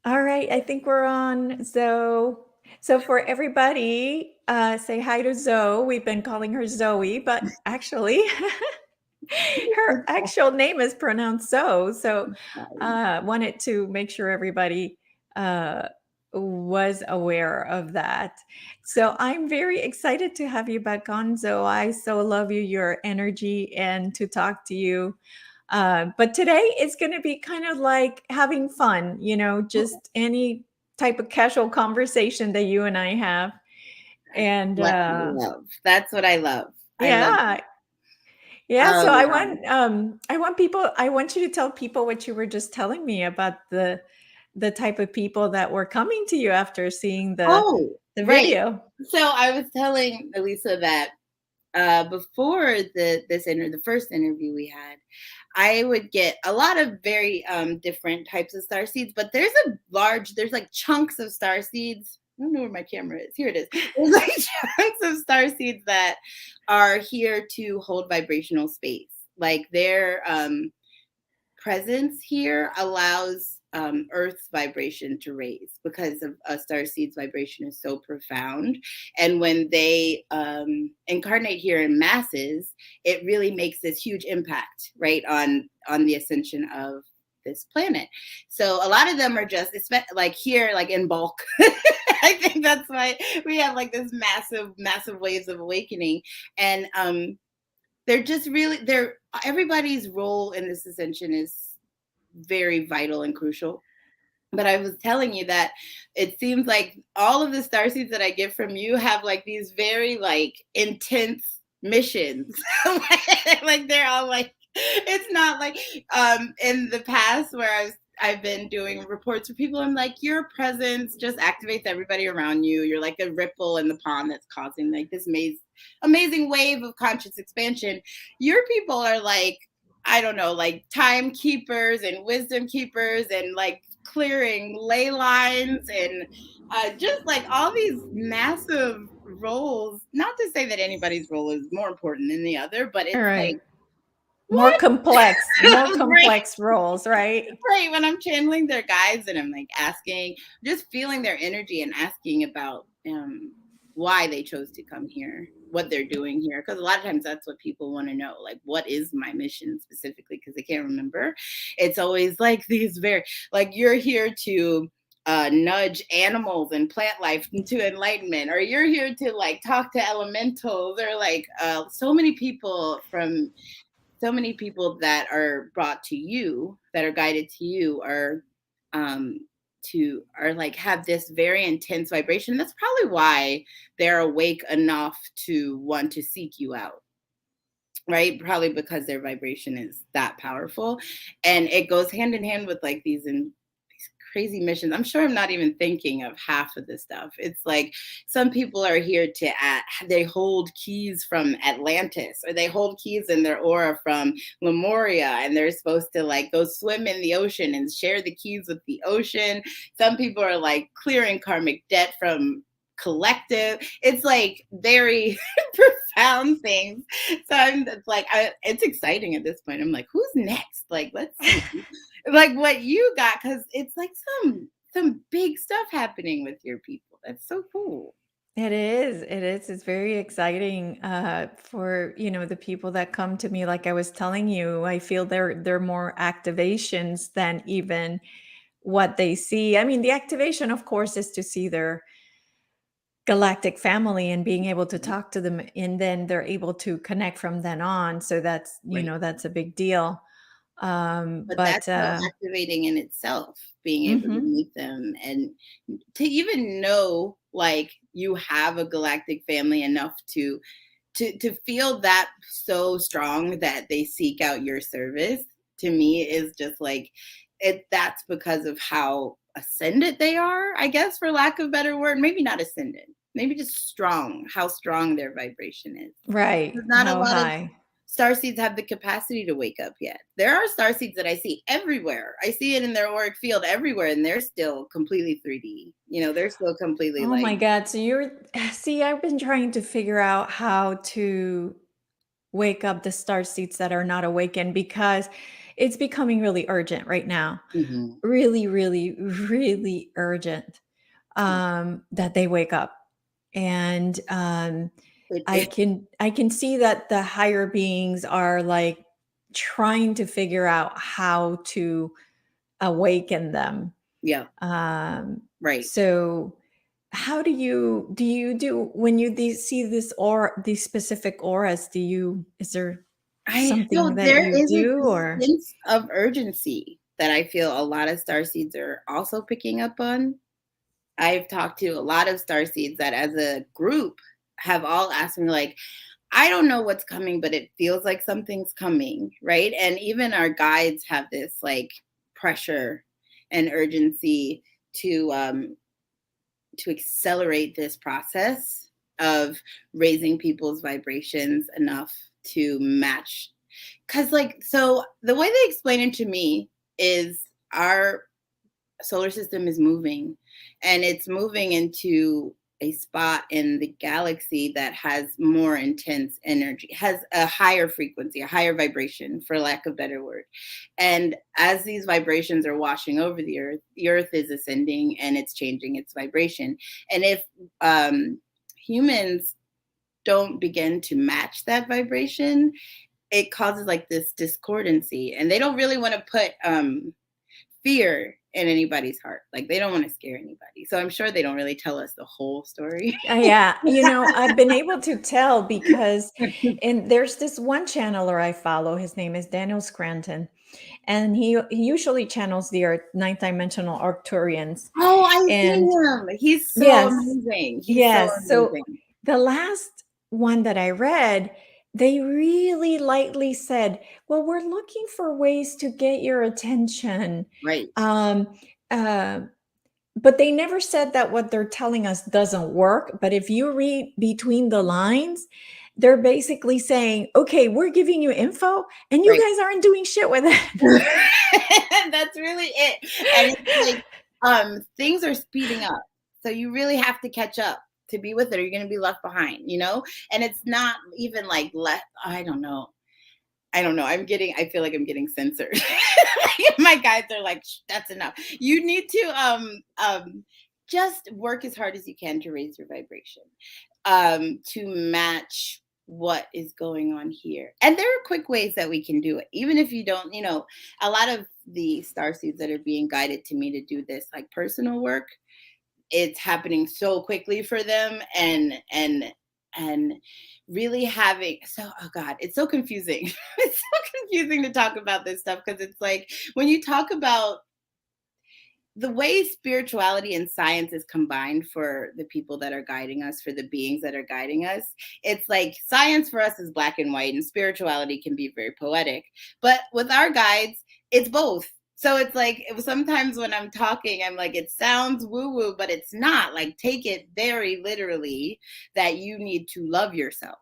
All right, I think we're on. So for everybody, say hi to Zoe. We've been calling her Zoe, but actually, her actual name is pronounced Zoe. So, wanted to make sure everybody uh, was aware of that. So I'm very excited to have you back on, Zoe. I so love you, your energy, and to talk to you. But today it's going to be kind of like having fun, just any type of casual conversation that you and I have. And What I love. That's what I love. I love yeah, yeah. So I wow. want, I want you to tell people what you were just telling me about the type of people that were coming to you after seeing Oh, the right. video. So I was telling Elisa that before the first interview we had, I would get a lot of very different types of star seeds, but there's like chunks of star seeds. I don't know where my camera is. Here it is. There's like chunks of star seeds that are here to hold vibrational space. Like their presence here allows Earth's vibration to raise because of a star seed's vibration is so profound. And when they incarnate here in masses, it really makes this huge impact, right, on the ascension of this planet. So a lot of them are just like here, like in bulk. I think that's why we have like this massive waves of awakening. And they're just really they're everybody's role in this ascension is very vital and crucial. But I was telling you that it seems like all of the star seeds that I get from you have like these very like intense missions. Like they're all like it's not like in the past where I've been doing reports for people. I'm like, your presence just activates everybody around you. You're like a ripple in the pond that's causing like this amazing wave of conscious expansion. Your people are like, I don't know, like timekeepers and wisdom keepers and like clearing ley lines and just like all these massive roles. Not to say that anybody's role is more important than the other, but All it's like, right. More what? complex, more Right. complex roles, right? Right. When I'm channeling their guides and I'm like asking, just feeling their energy and asking about why they chose to come here, what they're doing here. Because a lot of times that's what people want to know. Like, what is my mission specifically? Because they can't remember. It's always like these like you're here to nudge animals and plant life into enlightenment, or you're here to like talk to elementals, or like so many people that are brought to you, that are guided to you, um are like have this very intense vibration. That's probably why they're awake enough to want to seek you out, right? Probably because their vibration is that powerful. And it goes hand in hand with like these crazy missions. I'm sure I'm not even thinking of half of this stuff. It's like some people are here they hold keys from Atlantis, or they hold keys in their aura from Lemuria, and they're supposed to like go swim in the ocean and share the keys with the ocean. Some people are like clearing karmic debt from collective. It's like very profound things. So it's exciting at this point. I'm like, who's next? Like, let's see like what you got, because it's like some big stuff happening with your people. That's so cool. It is. It is. It's very exciting for the people that come to me. Like I was telling you, I feel they're more activations than even what they see. I mean, the activation, of course, is to see their galactic family and being able to talk to them, and then they're able to connect from then on. So that's Right. that's a big deal. But But that's so activating in itself, being able to mhm. meet them and to even know like you have a galactic family enough to feel that so strong that they seek out your service, to me is just like that's because of how ascendant they are, I guess, for lack of a better word. Maybe not ascendant, maybe just strong, how strong their vibration is. Right. There's not a How lot of high? starseeds have the capacity to wake up yet. There are starseeds that I see everywhere. I see it in their auric field everywhere, and they're still completely 3D. They're still completely Oh like, my God. So you're, see, I've been trying to figure out how to wake up the star seeds that are not awakened, because it's becoming really urgent right now. Mhm. Really, really, really urgent that they wake up. And It I can see that the higher beings are like trying to figure out how to awaken them. yeah, Um, right. so how do you do when you see this aura, these specific auras? Is there I something so that there you is do, a or? sense of urgency that I feel a lot of starseeds are also picking up on. I've talked to a lot of starseeds that as a group have all asked me like, I don't know what's coming, but it feels like something's coming, right? And even our guides have this like pressure and urgency to um to accelerate this process of raising people's vibrations enough to match. Because like, so the way they explain it to me is our solar system is moving, and it's moving into a spot in the galaxy that has more intense energy, has a higher frequency, a higher vibration, for lack of better word. And as these vibrations are washing over the earth is ascending and it's changing its vibration. And if humans don't begin to match that vibration, it causes like this discordancy, and they don't really want to put fear in anybody's heart. Like they don't want to scare anybody. So I'm sure they don't really tell us the whole story. Yeah, I've been able to tell because and there's this one channeler I follow. His name is Daniel Scranton, and he usually channels the Earth, ninth dimensional Arcturians. Oh, I've seen And him. He's so yes, amazing. He's so yes. So amazing. the last one that I read, they really lightly said, "Well, we're looking for ways to get your attention." Right. Um, uh, but they never said that what they're telling us doesn't work. But if you read between the lines, they're basically saying, okay, we're giving you info and you Right. guys aren't doing shit with it. That's really it. And it's like things are speeding up. So you really have to catch up to be with it, or you're gonna be left behind, you know? And it's not even like left, I don't know. I feel like I'm getting censored. My guides are like, that's enough. You need to just work as hard as you can to raise your vibration, to match what is going on here. And there are quick ways that we can do it. Even if you don't, a lot of the star seeds that are being guided to me to do this like personal work, it's happening so quickly for them, and really having, so oh god, it's so confusing. It's so confusing to talk about this stuff, because it's like when you talk about the way spirituality and science is combined for the people that are guiding us, for the beings that are guiding us, it's like science for us is black and white, and spirituality can be very poetic. But with our guides, it's both. So it's like sometimes when I'm talking, I'm like, it sounds woo woo, but it's not. Like, take it very literally that you need to love yourself.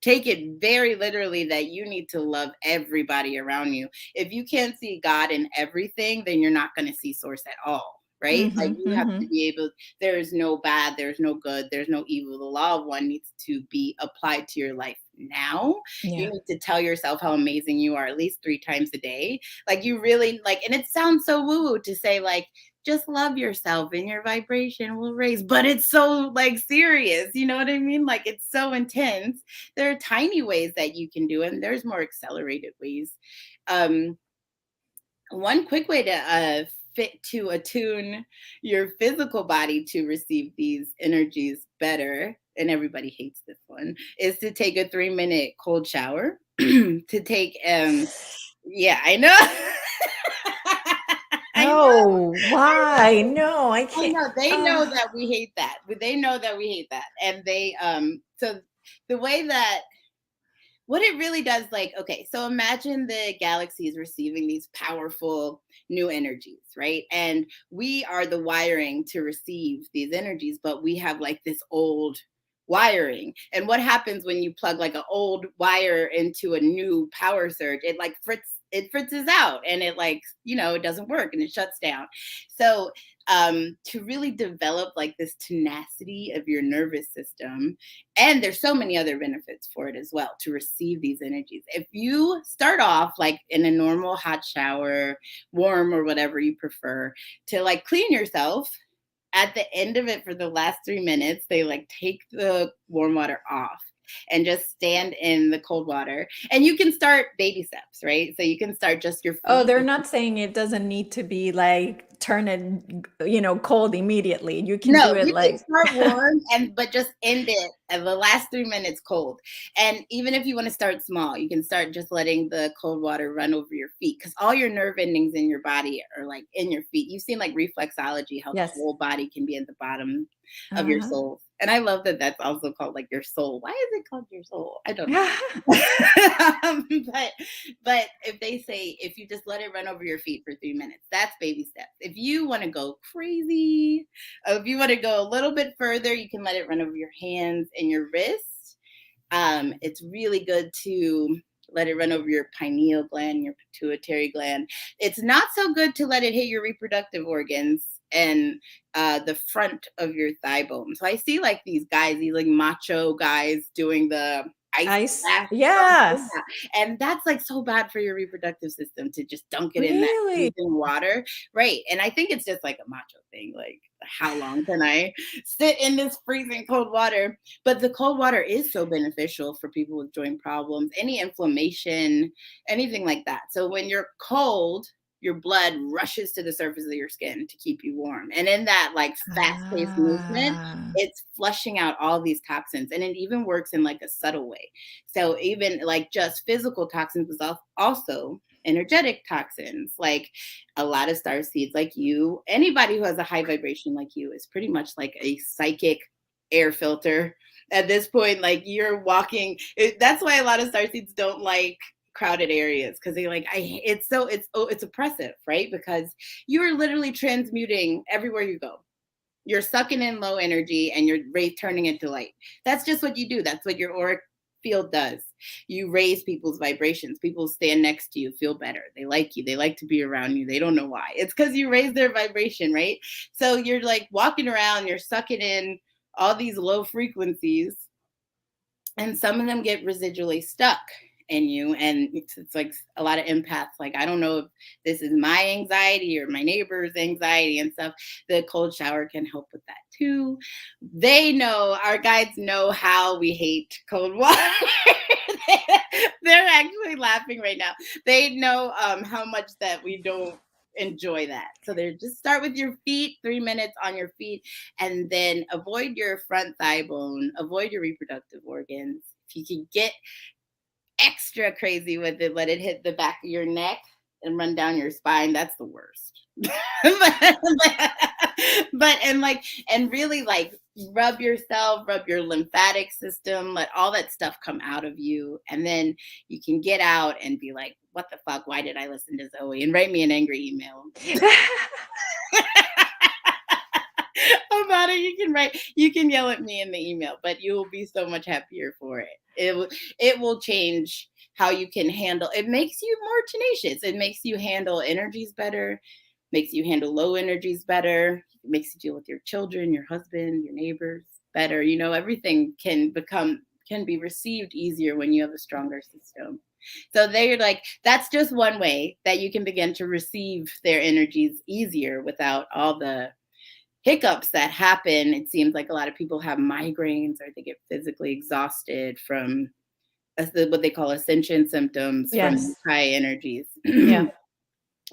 Take it very literally that you need to love everybody around you. If you can't see God in everything, then you're not going to see source at all, right? Like, Hmm, you have to hmm. be able, there is no bad, there's no good, there's no evil. The law of one needs to be applied to your life now. You Yeah. need to tell yourself how amazing you are at least 3 times a day. Like, you really like, and it sounds so woo woo to say like, just love yourself and your vibration will raise, but it's so like serious, you know what I mean? Like, it's so intense. There are tiny ways that you can do it, and there's more accelerated ways. Um, one quick way to fit to attune your physical body to receive these energies better, and everybody hates this one, is to take a 3-minute cold shower. To take yeah, I know. I know. Oh, why? No, I I can't. know, they know Oh, that we hate that. They know that we hate that. And they so the way that what it really does, like, okay, so imagine the galaxy is receiving these powerful new energies, right? And we are the wiring to receive these energies, but we have like this old wiring. And what happens when you plug like an old wire into a new power surge? It like it fritzes out and it like, it doesn't work and it shuts down. So to really develop like this tenacity of your nervous system, and there's so many other benefits for it as well to receive these energies. If you start off like in a normal hot shower, warm or whatever you prefer, to like clean yourself, at the end of it for the last 3 minutes, they like take the warm water off and just stand in the cold water. And you can start baby steps, right? So you can start just your feet. Oh, they're not saying it doesn't need to be like turn it, cold immediately. You can do it You like can start warm but just end it at the last 3 minutes cold. And even if you want to start small, you can start just letting the cold water run over your feet, because all your nerve endings in your body are like in your feet. You've seen like reflexology, how yes. the whole body can be at the bottom of your soul. And I love that that's also called like your soul. Why is it called your soul? I don't know. But if they say, if you just let it run over your feet for 3 minutes, that's baby steps. If you want to go crazy, if you want to go a little bit further, you can let it run over your hands and your wrists. It's really good to let it run over your pineal gland, your pituitary gland. It's not so good to let it hit your reproductive organs and the front of your thigh bone. So I see like these guys, these like macho guys doing the ice bath. Yes. And that's like so bad for your reproductive system to just dunk it Really? in that freezing water. Right. And I think it's just like a macho thing. Like, how long can I sit in this freezing cold water? But the cold water is so beneficial for people with joint problems, any inflammation, anything like that. So when you're cold, your blood rushes to the surface of your skin to keep you warm. And in that like fast-paced movement, it's flushing out all these toxins. And it even works in like a subtle way. So even like just physical toxins is also energetic toxins. Like a lot of starseeds like you, anybody who has a high vibration like you is pretty much like a psychic air filter at this point. Like you're walking, that's why a lot of starseeds don't like crowded areas, because they like it's oppressive, right? Because you're literally transmuting everywhere you go. You're sucking in low energy and you're turning it to light. That's just what you do. That's what your auric field does. You raise people's vibrations. People stand next to you, feel better. They like you. They like to be around you. They don't know why. It's because you raise their vibration, right? So you're like walking around, you're sucking in all these low frequencies, and some of them get residually stuck in you. And it's like a lot of empaths, like, I don't know if this is my anxiety or my neighbor's anxiety and stuff. The cold shower can help with that too. They know, our guides know how we hate cold water. They're actually laughing right now. They know how much that we don't enjoy that. So they just start with your feet, 3 minutes on your feet, and then avoid your front thigh bone, avoid your reproductive organs. If you can get extra crazy with it, let it hit the back of your neck and run down your spine. That's the worst. And really like rub yourself, rub your lymphatic system, let all that stuff come out of you. And then you can get out and be like, what the fuck? Why did I listen to Zoe? And write me an angry email. About it. You can yell at me in the email, but you will be so much happier for it. It will change how you can handle. It makes you more tenacious. It makes you handle energies better, makes you handle low energies better. It makes you deal with your children, your husband, your neighbors better. Everything can be received easier when you have a stronger system. So they're like, that's just one way that you can begin to receive their energies easier without all the hiccups that happen. It seems like a lot of people have migraines, or they get physically exhausted from what they call ascension symptoms. Yes. From high energies. Yeah.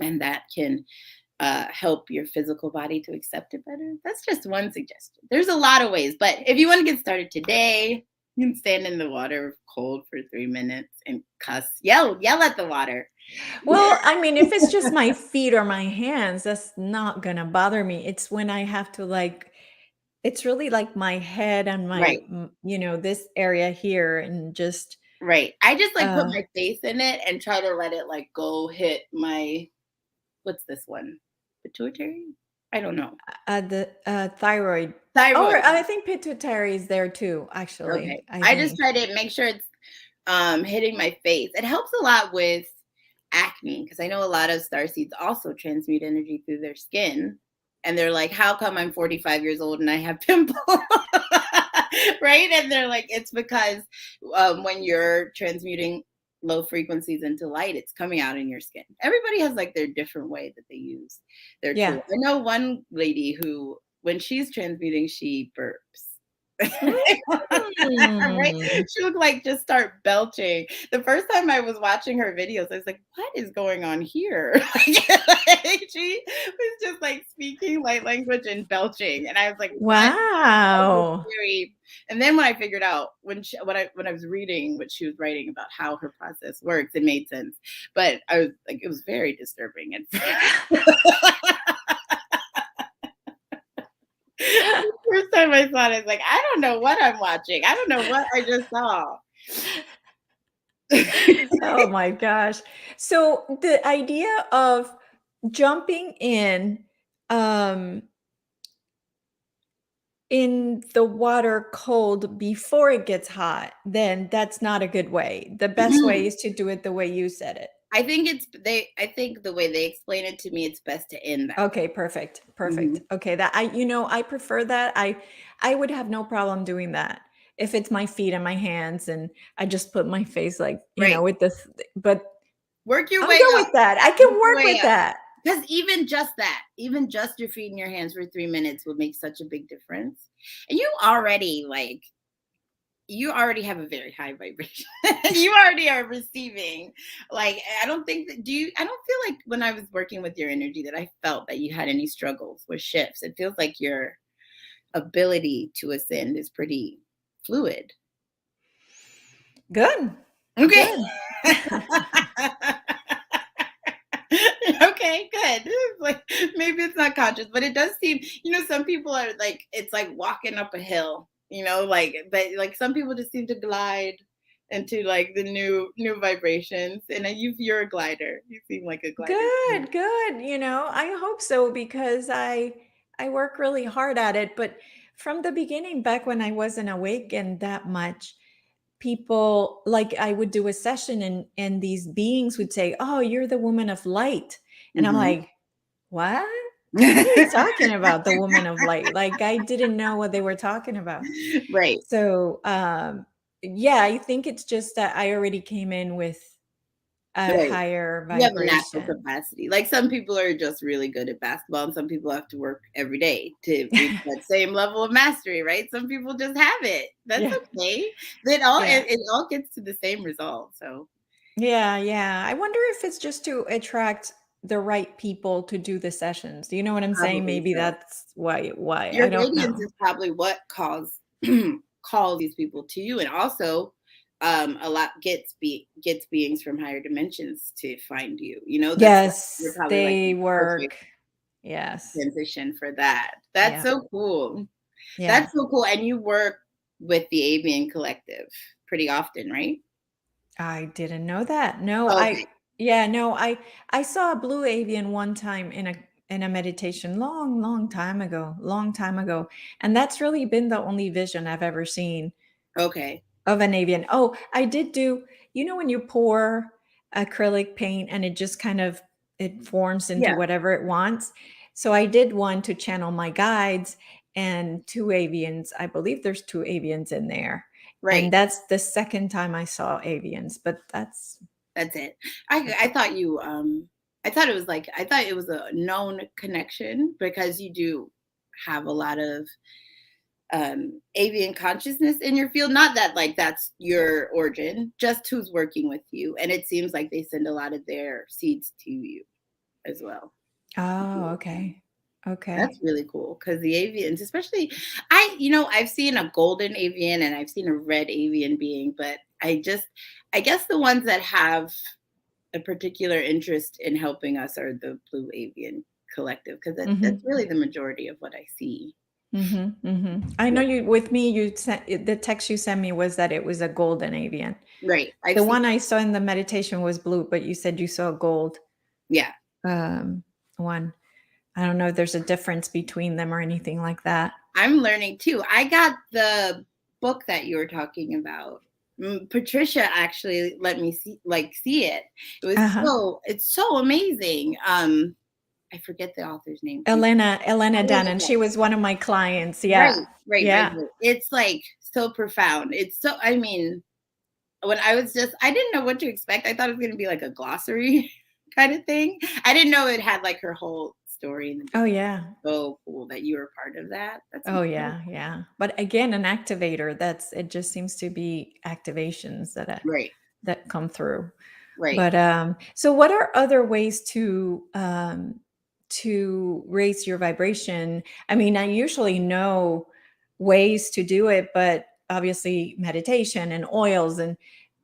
And that can help your physical body to accept it better. That's just one suggestion. There's a lot of ways, but if you want to get started today, you can stand in the water cold for 3 minutes and yell at the water. Well, I mean, if it's just my feet or my hands, that's not gonna bother me. It's when I have to it's really like my head and my, Right. This area here, and just. Right. I just like put my face in it and try to let it like go hit my, what's this one? Pituitary? I don't know. The thyroid. Thyroid. Or I think pituitary is there too, actually. Okay. I just try to make sure it's hitting my face. It helps a lot with acne, because I know a lot of starseeds also transmute energy through their skin. And they're like, how come I'm 45 years old and I have pimples? Right? And they're like, it's because when you're transmuting low frequencies into light, it's coming out in your skin. Everybody has like their different way that they use their Yeah. tool. I know one lady who, when she's transmuting, she burps. Right? Mm. She would like just start belching. The first time I was watching her videos, I was like, what is going on here? Like, she was just like speaking light language and belching. And I was like, what? Wow. Very. And then when I figured out when I was reading what she was writing about how her process works, it made sense. But I was like, it was very disturbing. And the first time I saw it, I was like, I don't know what I'm watching. I don't know what I just saw. Oh my gosh. So the idea of jumping um in the water cold before it gets hot, then that's not a good way. The best way is to do it the way you said it. I think the way they explain it to me, it's best to end that. Okay, perfect. Perfect. Mhm. Okay, that I prefer that. I would have no problem doing that. If it's my feet and my hands and I just put my face like, Right. with this, but Work your I'm way good up. with that. I Work can your work way with up. that. Because even just that, even just your feet and your hands for 3 minutes would make such a big difference. And you already have a very high vibration. You already are receiving. Like, I don't think that I don't feel like when I was working with your energy that I felt that you had any struggles with shifts. It feels like your ability to ascend is pretty fluid. Good. Okay. Good. Okay, good. Like, maybe it's not conscious, but it does seem, some people are like, it's like walking up a hill, but like some people just seem to glide into like the new vibrations. And you're a glider. You seem like a glider to me. Good, good. I hope so because I work really hard at it, but from the beginning back when I wasn't awakened that much, people like I would do a session and these beings would say, "Oh, you're the woman of light." And I'm Mhm. like, "What? What are you talking about, the woman of light?" Like I didn't know what they were talking about. Right. So, yeah, I think it's just that I already came in with a Right. higher You have a natural vibration. capacity. Like some people are just really good at basketball, and some people have to work every day to reach that same level of mastery, right? Some people just have it. That's Yeah. okay. It, Yeah. it all gets to the same result. So Yeah, yeah. I wonder if it's just to attract the right people to do the sessions. Do you know what I'm saying? probably Maybe so. that's why. I Your don't radiance know. is probably what calls these people to you, and also a lot gets beings from higher dimensions to find you. You're Yes, probably like the they perfect work. Yes. transition for that. That's Yeah. so cool. Yeah. That's so cool. And you work with the Avian Collective pretty often, right? I didn't know that. No, Okay. I saw a blue avian one time in a meditation long time ago, long time ago. And that's really been the only vision I've ever seen Okay. of an avian. Oh, I did do, when you pour acrylic paint and it just kind of it forms into Yeah. whatever it wants. So I did one to channel my guides and two avians. I believe there's two avians in there. Right. And that's the second time I saw avians, but That's it. that's I it. thought I thought it was a known connection because you do have a lot of avian consciousness in your field. Not that like that's your origin, just who's working with you. And it seems like they send a lot of their seeds to you as well. Oh, okay. That's Okay. really cool because the avians, especially, I've seen a golden avian and I've seen a red avian being, but I guess the ones that have a particular interest in helping us are the blue avian collective because that's Mhm. really the majority of what I see. Mhm. Mhm. I know Yeah. you with me you sent the text you sent me was that it was a golden avian. Right. I've The seen, one I saw in the meditation was blue, but you said you saw a gold yeah. um one. I don't know if there's a difference between them or anything like that. I'm learning too. I got the book that you were talking about. Patricia actually let me see it. It was Uh-huh. it's so amazing. I forget the author's name. Elena Elena Dannon. She Jackson. was one of my clients. Right, Yeah. right. Yeah. It's like so profound. It's so, I mean, when I didn't know what to expect. I thought it was going to be like a glossary kind of thing. I didn't know it had like her whole story in the Oh, beginning. yeah. So cool that you were part of that. That's Oh, incredible. yeah. Yeah. But again, an activator, it just seems to be activations Right, that come through. right. But so what are other ways to raise your vibration? I mean, I usually know ways to do it, but obviously meditation and oils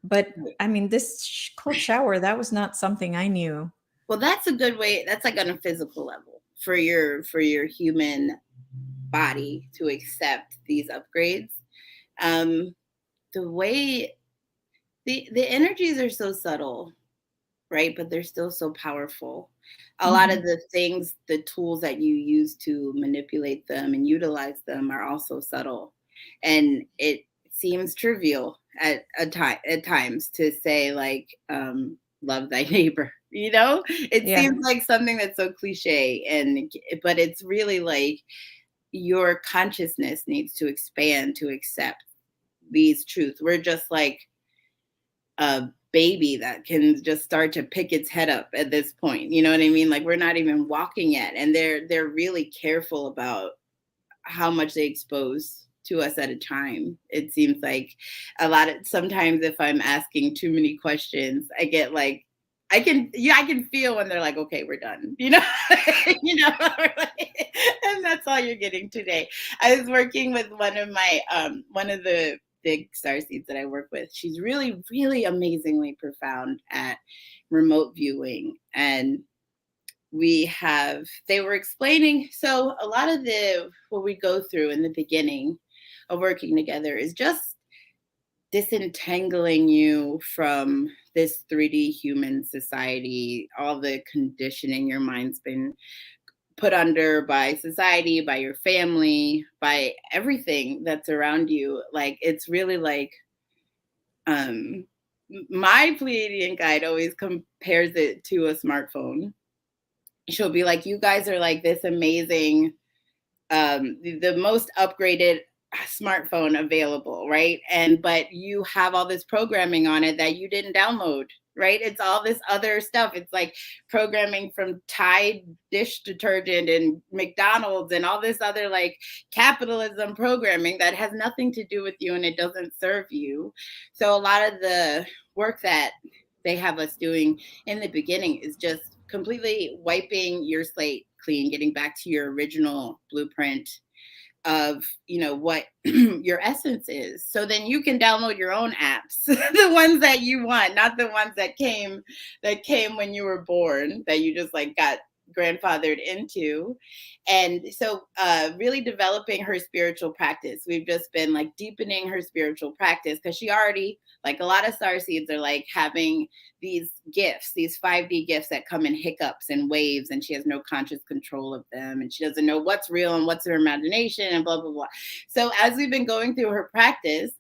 but Right. I mean, this cold shower, that was not something I knew. Well, that's a good way. That's like on a physical level for your human body to accept these upgrades. Um, the way the energies are so subtle, right? But they're still so powerful. A lot of Mhm. the things, the tools that you use to manipulate them and utilize them are also subtle. And it seems trivial at times to say like love thy neighbor. You know? It Yeah. seems like something that's so cliche but it's really like your consciousness needs to expand to accept these truths. We're just like a baby that can just start to pick its head up at this point. You know what I mean? Like we're not even walking yet, and they're really careful about how much they expose to us at a time. It seems like sometimes if I'm asking too many questions, I get like I can feel when they're like, okay, we're done. You know, you know, and that's all you're getting today. I was working with one of the big starseeds that I work with. She's really, really amazingly profound at remote viewing. And they were explaining, so a lot of what we go through in the beginning of working together is just disentangling you from this 3D human society, all the conditioning your mind's been put under by society, by your family, by everything that's around you. Like it's really like um my Pleiadian guide always compares it to a smartphone. She'll be like, you guys are like this amazing the most upgraded smartphone available, right? But you have all this programming on it that you didn't download, right? It's all this other stuff. It's like programming from Tide dish detergent and McDonald's and all this other like capitalism programming that has nothing to do with you and it doesn't serve you. So a lot of the work that they have us doing in the beginning is just completely wiping your slate clean, getting back to your original blueprint of what your essence is, so then you can download your own apps, the ones that you want, not the ones that came when you were born, that you just like got grandfathered into. And so really developing her spiritual practice, we've just been like deepening her spiritual practice, because she already, like a lot of starseeds, are like having these gifts, these 5D gifts that come in hiccups and waves, and she has no conscious control of them, and she doesn't know what's real and what's her imagination and blah blah blah. So as we've been going through her practice,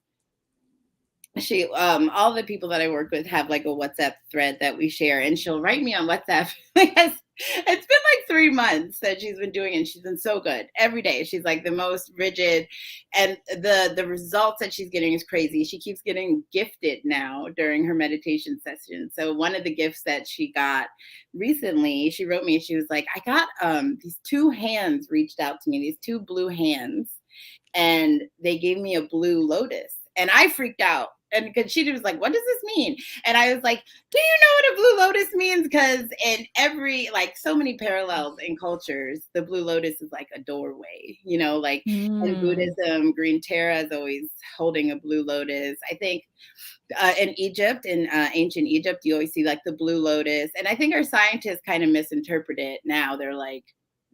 she all the people that I work with have like a WhatsApp thread that we share, and she'll write me on WhatsApp. It's been like 3 months that she's been doing it, and she's been so good every day. She's like the most rigid, and the results that she's getting is crazy. She keeps getting gifted now during her meditation session. So one of the gifts that she got recently, she wrote me, she was like, I got these two hands reached out to me, these two blue hands, and they gave me a blue lotus. And I freaked out. And because she was like, what does this mean? And I was like, do you know what a blue lotus means? Because in every, like so many parallels in cultures, the blue lotus is like a doorway, like in Mm. Buddhism, Green Terra is always holding a blue lotus. I think in Egypt, in ancient Egypt, you always see like the blue lotus. And I think our scientists kind of misinterpret it now. They're like,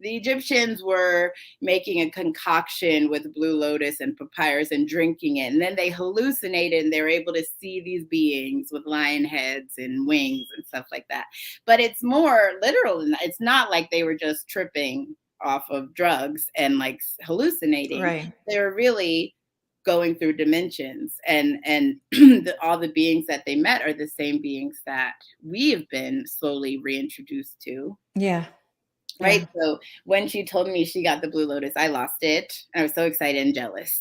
the Egyptians were making a concoction with blue lotus and papyrus and drinking it. And then they hallucinated and they were able to see these beings with lion heads and wings and stuff like that. But it's more literal than that. It's not like they were just tripping off of drugs and like hallucinating. Right. They were really going through dimensions, and all the beings that they met are the same beings that we have been slowly reintroduced to. Yeah. Right. Yeah. So when she told me she got the Blue Lotus, I lost it. I was so excited and jealous.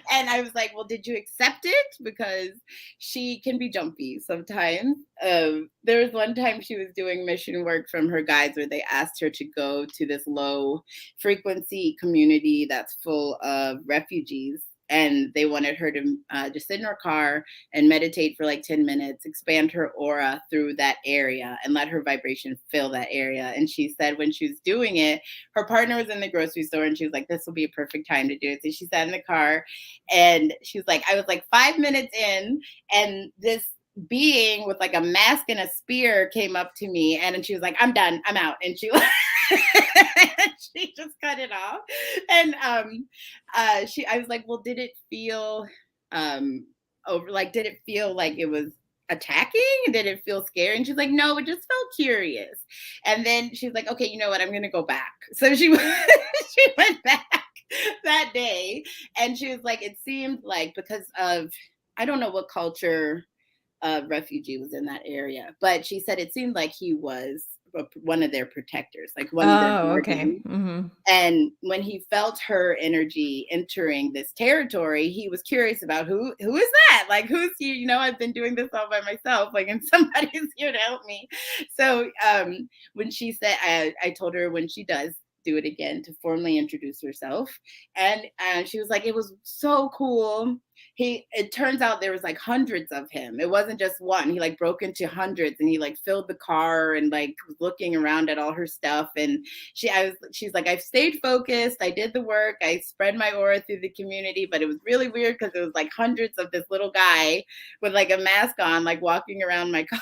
and I was like, well, did you accept it? Because she can be jumpy sometimes. There was one time she was doing mission work from her guides where they asked her to go to this low frequency community that's full of refugees. And they wanted her to just sit in her car and meditate for like 10 minutes, expand her aura through that area and let her vibration fill that area. And she said when she was doing it, her partner was in the grocery store and she was like, this will be a perfect time to do it. So she sat in the car and she was like, I was like 5 minutes in, and this being with like a mask and a spear came up to me, and she was like, I'm done, I'm out. And she she just cut it off. And I was like, well, did it feel over, like, did it feel like it was attacking? Did it feel scary? And she's like, no, it just felt curious. And then she's like, okay, you know what, I'm gonna go back. So she she went back that day, and she was like, it seemed like, because of, I don't know what culture refugee was in that area, but she said it seemed like he was one of their protectors, like one of their Okay. guardians. And when he felt her energy entering this territory, he was curious about who is that? Like, who's here? You know, I've been doing this all by myself, like, and somebody's here to help me. So when she said, I told her when she does do it again to formally introduce herself, and she was like, it was so cool. It turns out there was like hundreds of him. It wasn't just one. He like broke into hundreds, and he like filled the car and like was looking around at all her stuff. And she's like, I've stayed focused. I did the work. I spread my aura through the community, but it was really weird because it was like hundreds of this little guy with like a mask on, like walking around my car.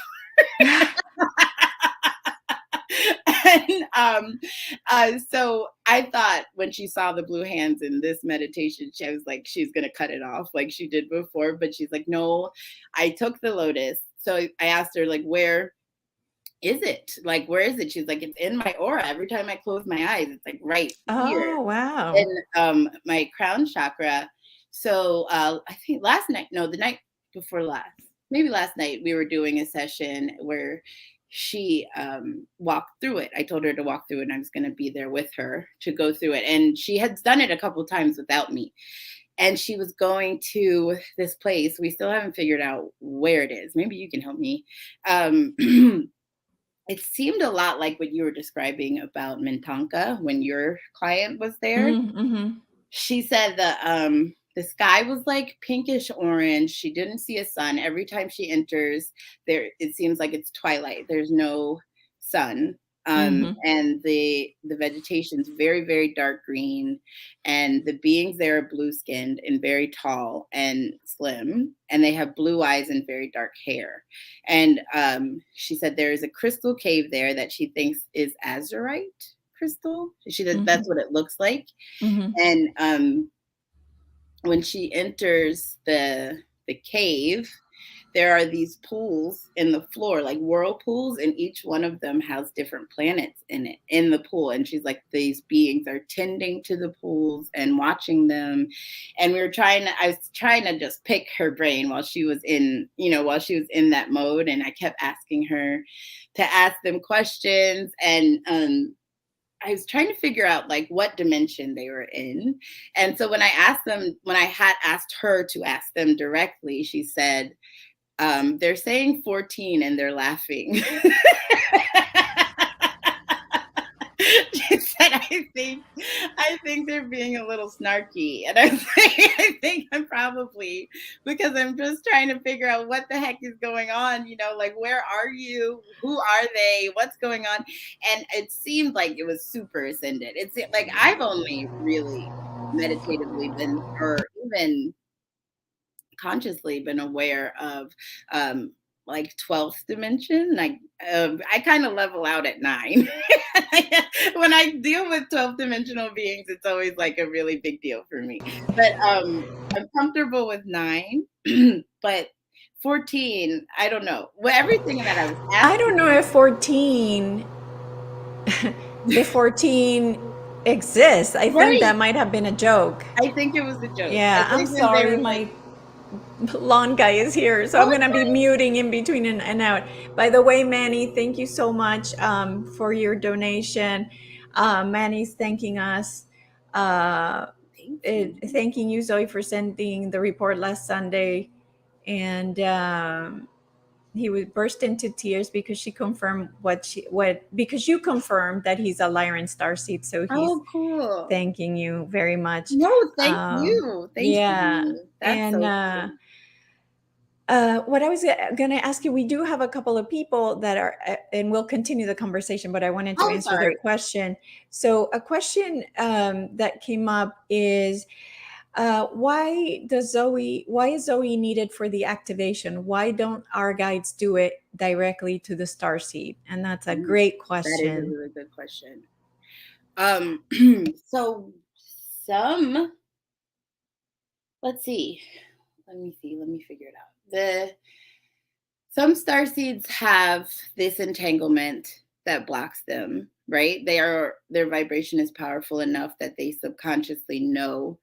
And so I thought when she saw the blue hands in this meditation, she was like, she's going to cut it off like she did before. But she's like, no, I took the lotus. So I asked her, like, where is it? Like, where is it? She's like, it's in my aura. Every time I close my eyes, it's like right here. Oh, wow. In my crown chakra. So I think the night before last, maybe last night, we were doing a session where she walked through it. I told her to walk through it, and I was going to be there with her to go through it. And she had done it a couple of times without me. And she was going to this place. We still haven't figured out where it is. Maybe you can help me. It seemed a lot like what you were describing about Mintonka when your client was there. Mm-hmm. She said that the sky was like pinkish orange. She didn't see a sun. Every time she enters, it seems like it's twilight. There's no sun. And the vegetation's very, very dark green. And the beings there are blue skinned and very tall and slim. And they have blue eyes and very dark hair. And she said there is a crystal cave there that she thinks is azurite crystal. She said that's what it looks like. And when she enters the cave, there are these pools in the floor, like whirlpools, and each one of them has different planets in it, in the pool. And she's like, these beings are tending to the pools and watching them. And I was trying to just pick her brain while she was in that mode. And I kept asking her to ask them questions. And I was trying to figure out like what dimension they were in. And so when I had asked her to ask them directly, she said, they're saying 14 and they're laughing. She said, I think they're being a little snarky. And I was like, I think I'm probably, because I'm just trying to figure out what the heck is going on, like, where are you? Who are they? What's going on? And it seemed like it was super ascended. It's like I've only really meditatively been, or even consciously been aware of like 12th dimension. Like I kind of level out at 9. When I deal with 12th dimensional beings, it's always like a really big deal for me. But I'm comfortable with 9. But 14, I don't know. Well, everything that I was asking, I don't know if 14 exists. I think Right. that might have been a joke. I think it was a joke. I Yeah, I'm think when they sorry. were like, My lawn guy is here, so oh, I'm it's gonna be fine. muting in between and out. By the way, Manny, thank you so much for your donation. Manny's thanking us. Thank you. Thanking you, Zoe, for sending the report last Sunday, and he would burst into tears because she confirmed what because you confirmed that he's a Lyran starseed, so he's Oh, cool. thanking you very much. No, thank you. Thank Yeah, you. That's and so cool. what I was going to ask you, we do have a couple of people that are, and we'll continue the conversation, but I wanted to Oh, answer their sorry. question. So, a question that came up is why is Zoe needed for the activation? Why don't our guides do it directly to the star seed? And that's a Ooh, great that is a question. really good question. So some, let's see. Let me see. Let me figure it out. Some star seeds have this entanglement that blocks them, right? Their vibration is powerful enough that they subconsciously know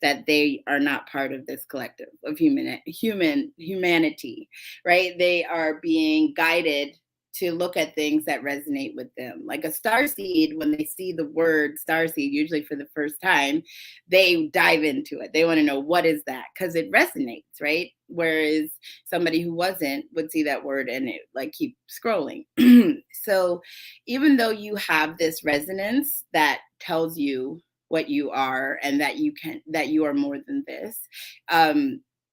that they are not part of this collective of humanity, right? They are being guided to look at things that resonate with them. Like a star seed, when they see the word star seed, usually for the first time, they dive into it. They want to know, what is that? Because it resonates, right? Whereas somebody who wasn't would see that word and it like keep scrolling. So even though you have this resonance that tells you what you are and that you are more than this,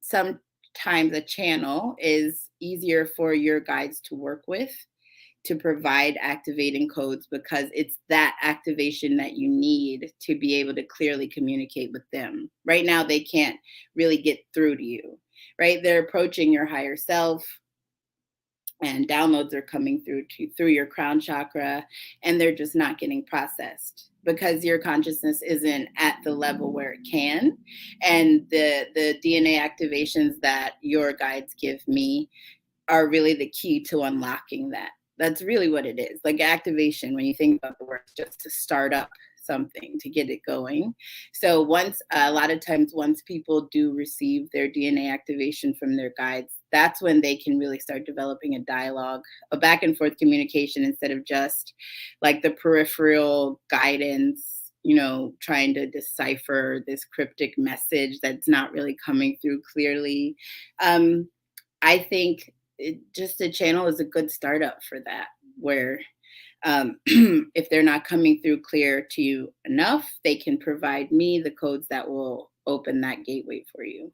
sometimes a channel is easier for your guides to work with, to provide activating codes, because it's that activation that you need to be able to clearly communicate with them. Right now, they can't really get through to you, right? They're approaching your higher self, and downloads are coming through your crown chakra, and they're just not getting processed because your consciousness isn't at the level where it can. And the DNA activations that your guides give me are really the key to unlocking that. That's really what it is. Like activation, when you think about the word, just to start up something, to get it going. So once, a lot of times, once people do receive their DNA activation from their guides, that's when they can really start developing a dialogue, a back and forth communication, instead of just like the peripheral guidance, trying to decipher this cryptic message that's not really coming through clearly. I think just a channel is a good startup for that, where if they're not coming through clear to you enough, they can provide me the codes that will open that gateway for you.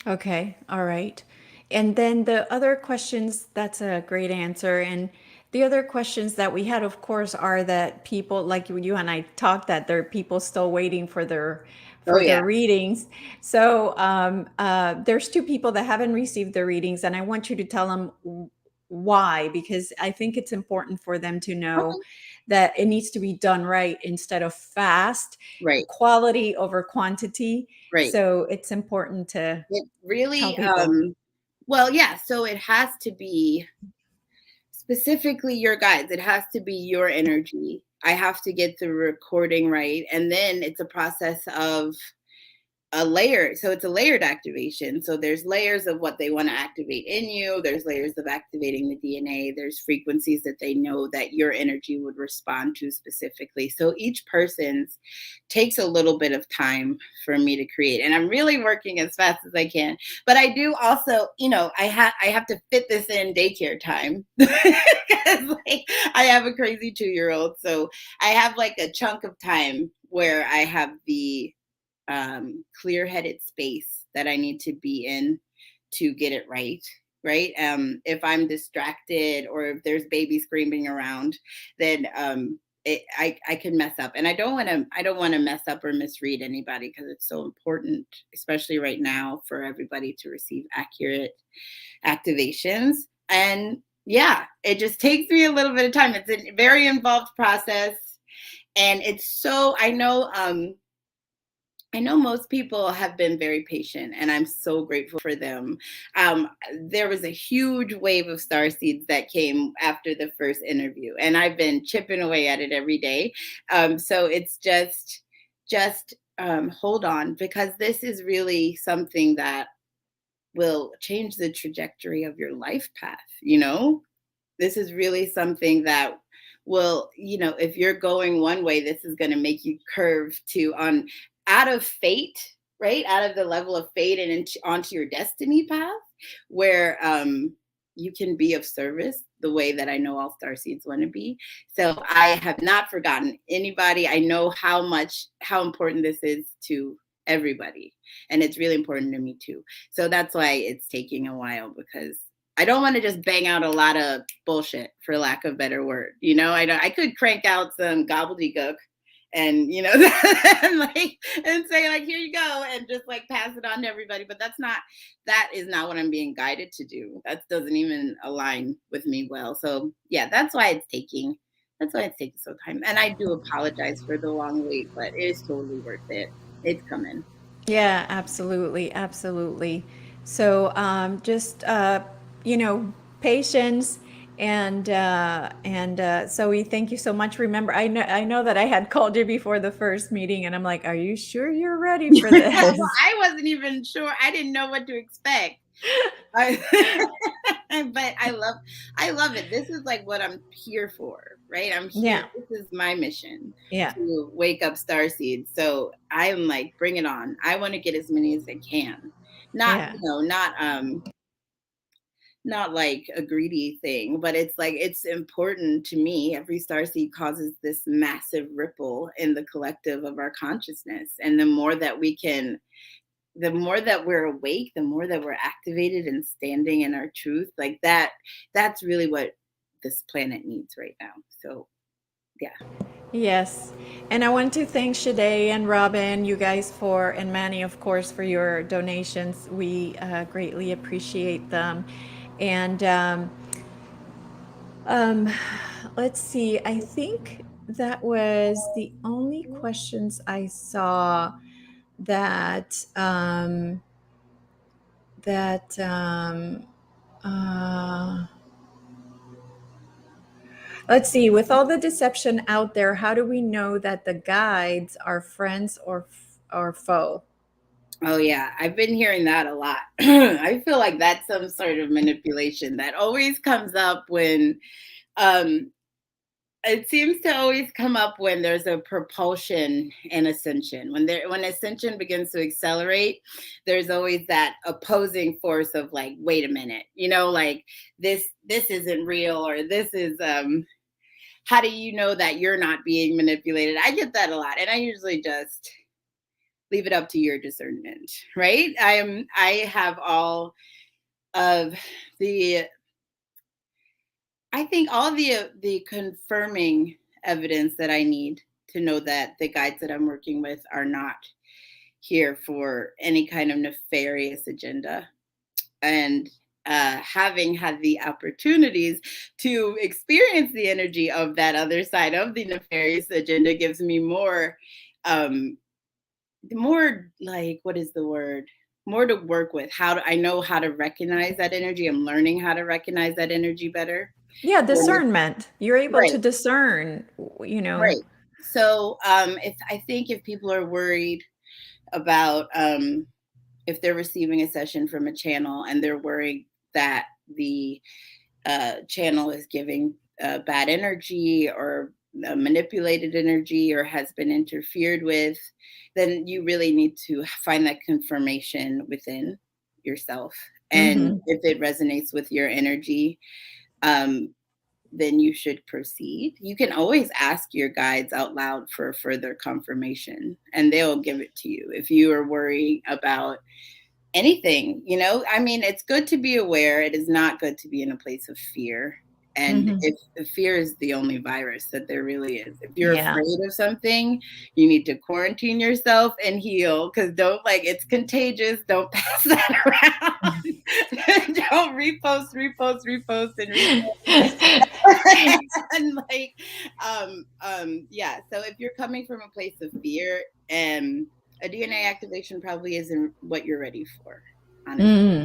Okay, all right. And then the other questions, that's a great answer. And the other questions that we had, of course, are that people like you and I talked, that there are people still waiting for their Oh yeah. readings. So there's two people that haven't received their readings, and I want you to tell them why, because I think it's important for them to know Okay. that it needs to be done right instead of fast, Right. quality over quantity. Right. So it's important to It tell really, people. well, yeah. So it has to be specifically your guides. It has to be your energy. I have to get the recording right. And then it's a process of a layer. So it's a layered activation. So there's layers of what they want to activate in you. There's layers of activating the DNA. There's frequencies that they know that your energy would respond to specifically. So each person's takes a little bit of time for me to create. And I'm really working as fast as I can. But I do also, I have to fit this in daycare time. Like, I have a crazy 2-year-old. So I have like a chunk of time where I have the clear-headed space that I need to be in to get it right. Right. If I'm distracted or if there's baby screaming around, then I can mess up, and I don't want to mess up or misread anybody, because it's so important, especially right now, for everybody to receive accurate activations. And yeah, it just takes me a little bit of time. It's a very involved process, and it's so, I know I know most people have been very patient, and I'm so grateful for them. There was a huge wave of starseeds that came after the first interview, and I've been chipping away at it every day. So it's just hold on, because this is really something that will change the trajectory of your life path. This is really something that will, if you're going one way, this is going to make you curve to on out of fate, right? Out of the level of fate and onto your destiny path, where you can be of service the way that I know all starseeds want to be. So I have not forgotten anybody. I know how important this is to everybody, and it's really important to me too. So that's why it's taking a while, because I don't want to just bang out a lot of bullshit, for lack of a better word. I could crank out some gobbledygook and, and say like, here you go, and just like pass it on to everybody. But that is not what I'm being guided to do. That doesn't even align with me well. So yeah, that's why it's taking so time. And I do apologize for the long wait, but it is totally worth it. It's coming. Yeah, absolutely, absolutely. So just patience, and Zoe, thank you so much. Remember, I know that I had called you before the first meeting, and I'm like, are you sure you're ready for this? Well, I wasn't even sure. I didn't know what to expect. But I love it. This is like what I'm here for, right? I'm here. Yeah, This is my mission, yeah, to wake up starseeds. So I'm like, bring it on. I want to get as many as I can. Not, yeah. not like a greedy thing, but it's like, it's important to me. Every starseed causes this massive ripple in the collective of our consciousness. And the more that we're awake, the more that we're activated and standing in our truth, like that's really what this planet needs right now. So yeah. Yes. And I want to thank Shade and Robin, you guys, and Manny, of course, for your donations. We greatly appreciate them. And um, let's see, I think that was the only questions I saw that, that, uh, let's see, with all the deception out there, how do we know that the guides are friends or foe? Oh yeah, I've been hearing that a lot. I feel like that's some sort of manipulation that always comes up when um it seems to always come up when there's a propulsion and ascension. When ascension begins to accelerate, there's always that opposing force of like, wait a minute, like this isn't real, or this is how do you know that you're not being manipulated? I get that a lot, and I usually just leave it up to your discernment, right? I have all of the I think all the confirming evidence that I need to know that the guides that I'm working with are not here for any kind of nefarious agenda. And having had the opportunities to experience the energy of that other side of the nefarious agenda gives me more like, what is the word? More to work with. I know how to recognize that energy. I'm learning how to recognize that energy better. Yeah, discernment. You're able Right, to discern, right. So if I think if people are worried about if they're receiving a session from a channel and they're worried that the channel is giving bad energy, or manipulated energy, or has been interfered with, then you really need to find that confirmation within yourself. And Mm-hmm. if it resonates with your energy, um, then you should proceed. You can always ask your guides out loud for further confirmation, and they'll give it to you. If you are worried about anything, I mean, it's good to be aware. It is not good to be in a place of fear. And Mm-hmm. if fear is the only virus that there really is, if you're Yeah. afraid of something, you need to quarantine yourself and heal, because it's contagious. Don't pass that around. Don't repost and repost. And yeah. So if you're coming from a place of fear, and a DNA activation probably isn't what you're ready for, honestly.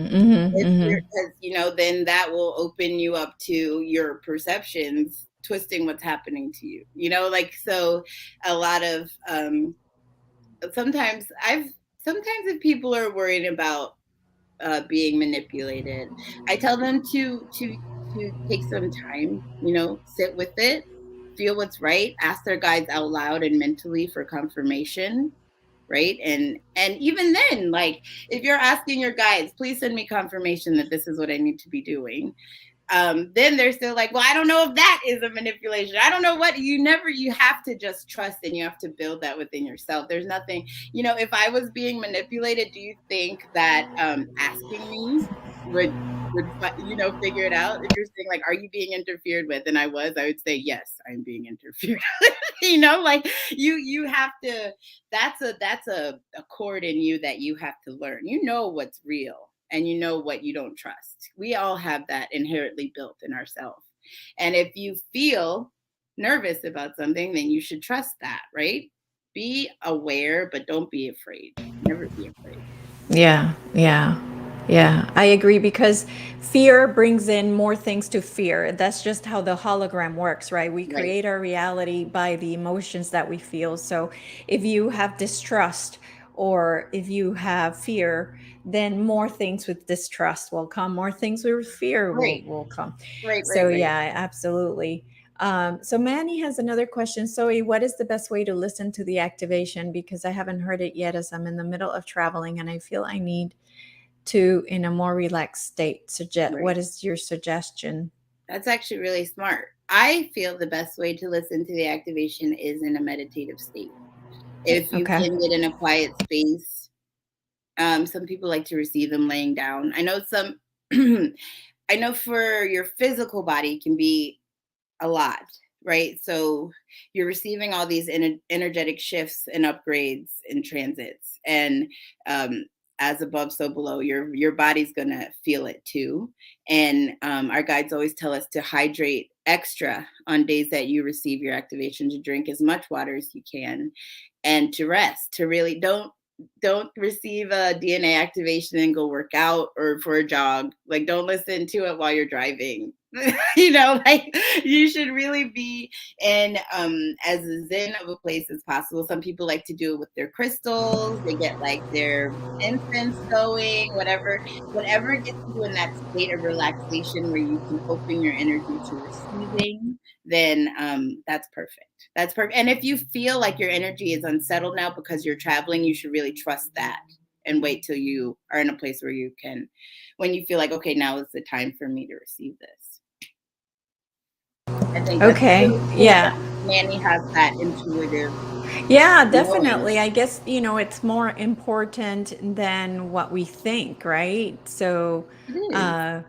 Because, you know, then that will open you up to your perceptions twisting what's happening to you, you know, like, so a lot of sometimes if people are worried about being manipulated, I tell them to take some time, you know, sit with it, feel what's right, ask their guides out loud and mentally for confirmation, right? And even then, like, if you're asking your guides, please send me confirmation that this is what I need to be doing, then they're still like, well, I don't know if that is a manipulation. I don't know what. You have to just trust, and you have to build that within yourself. There's nothing, you know, if I was being manipulated, do you think that asking me would you know, figure it out? If you're saying like, are you being interfered with? And I would say, yes, I'm being interfered with. You know, like, you have to, that's a chord in you that you have to learn. You know what's real, and you know what you don't trust. We all have that inherently built in ourselves. And if you feel nervous about something, then you should trust that, right? Be aware, but don't be afraid. Never be afraid. Yeah, yeah, yeah. I agree, because fear brings in more things to fear. That's just how the hologram works, right? We Right. create our reality by the emotions that we feel. So if you have distrust or if you have fear, then more things with distrust will come, more things with fear Right. will come. Right. So, Right. Right. yeah, absolutely. So Manny has another question. Zoe, what is the best way to listen to the activation? Because I haven't heard it yet, as I'm in the middle of traveling and I feel I need to in a more relaxed state. What Right. is your suggestion? That's actually really smart. I feel the best way to listen to the activation is in a meditative state. If you Okay. can get in a quiet space, some people like to receive them laying down. I know some, I know for your physical body it can be a lot, right? So you're receiving all these energetic shifts and upgrades and transits, and um, as above, so below. Your body's gonna feel it too. And our guides always tell us to hydrate extra on days that you receive your activation, to drink as much water as you can, and to rest. To really don't receive a DNA activation and go work out or for a jog. Like, don't listen to it while you're driving. You know, like, you should really be in as zen of a place as possible. Some people like to do it with their crystals. They get like their incense going, whatever gets you in that state of relaxation where you can open your energy to receiving, then that's perfect. That's perfect. And if you feel like your energy is unsettled now because you're traveling, you should really trust that and wait till you are in a place where you can, when you feel like, okay, now is the time for me to receive this. I think that's Okay. really cool that Yeah. Manny has that intuitive Yeah, knowing. definitely. I guess, it's more important than what we think, right? So, It is. uh,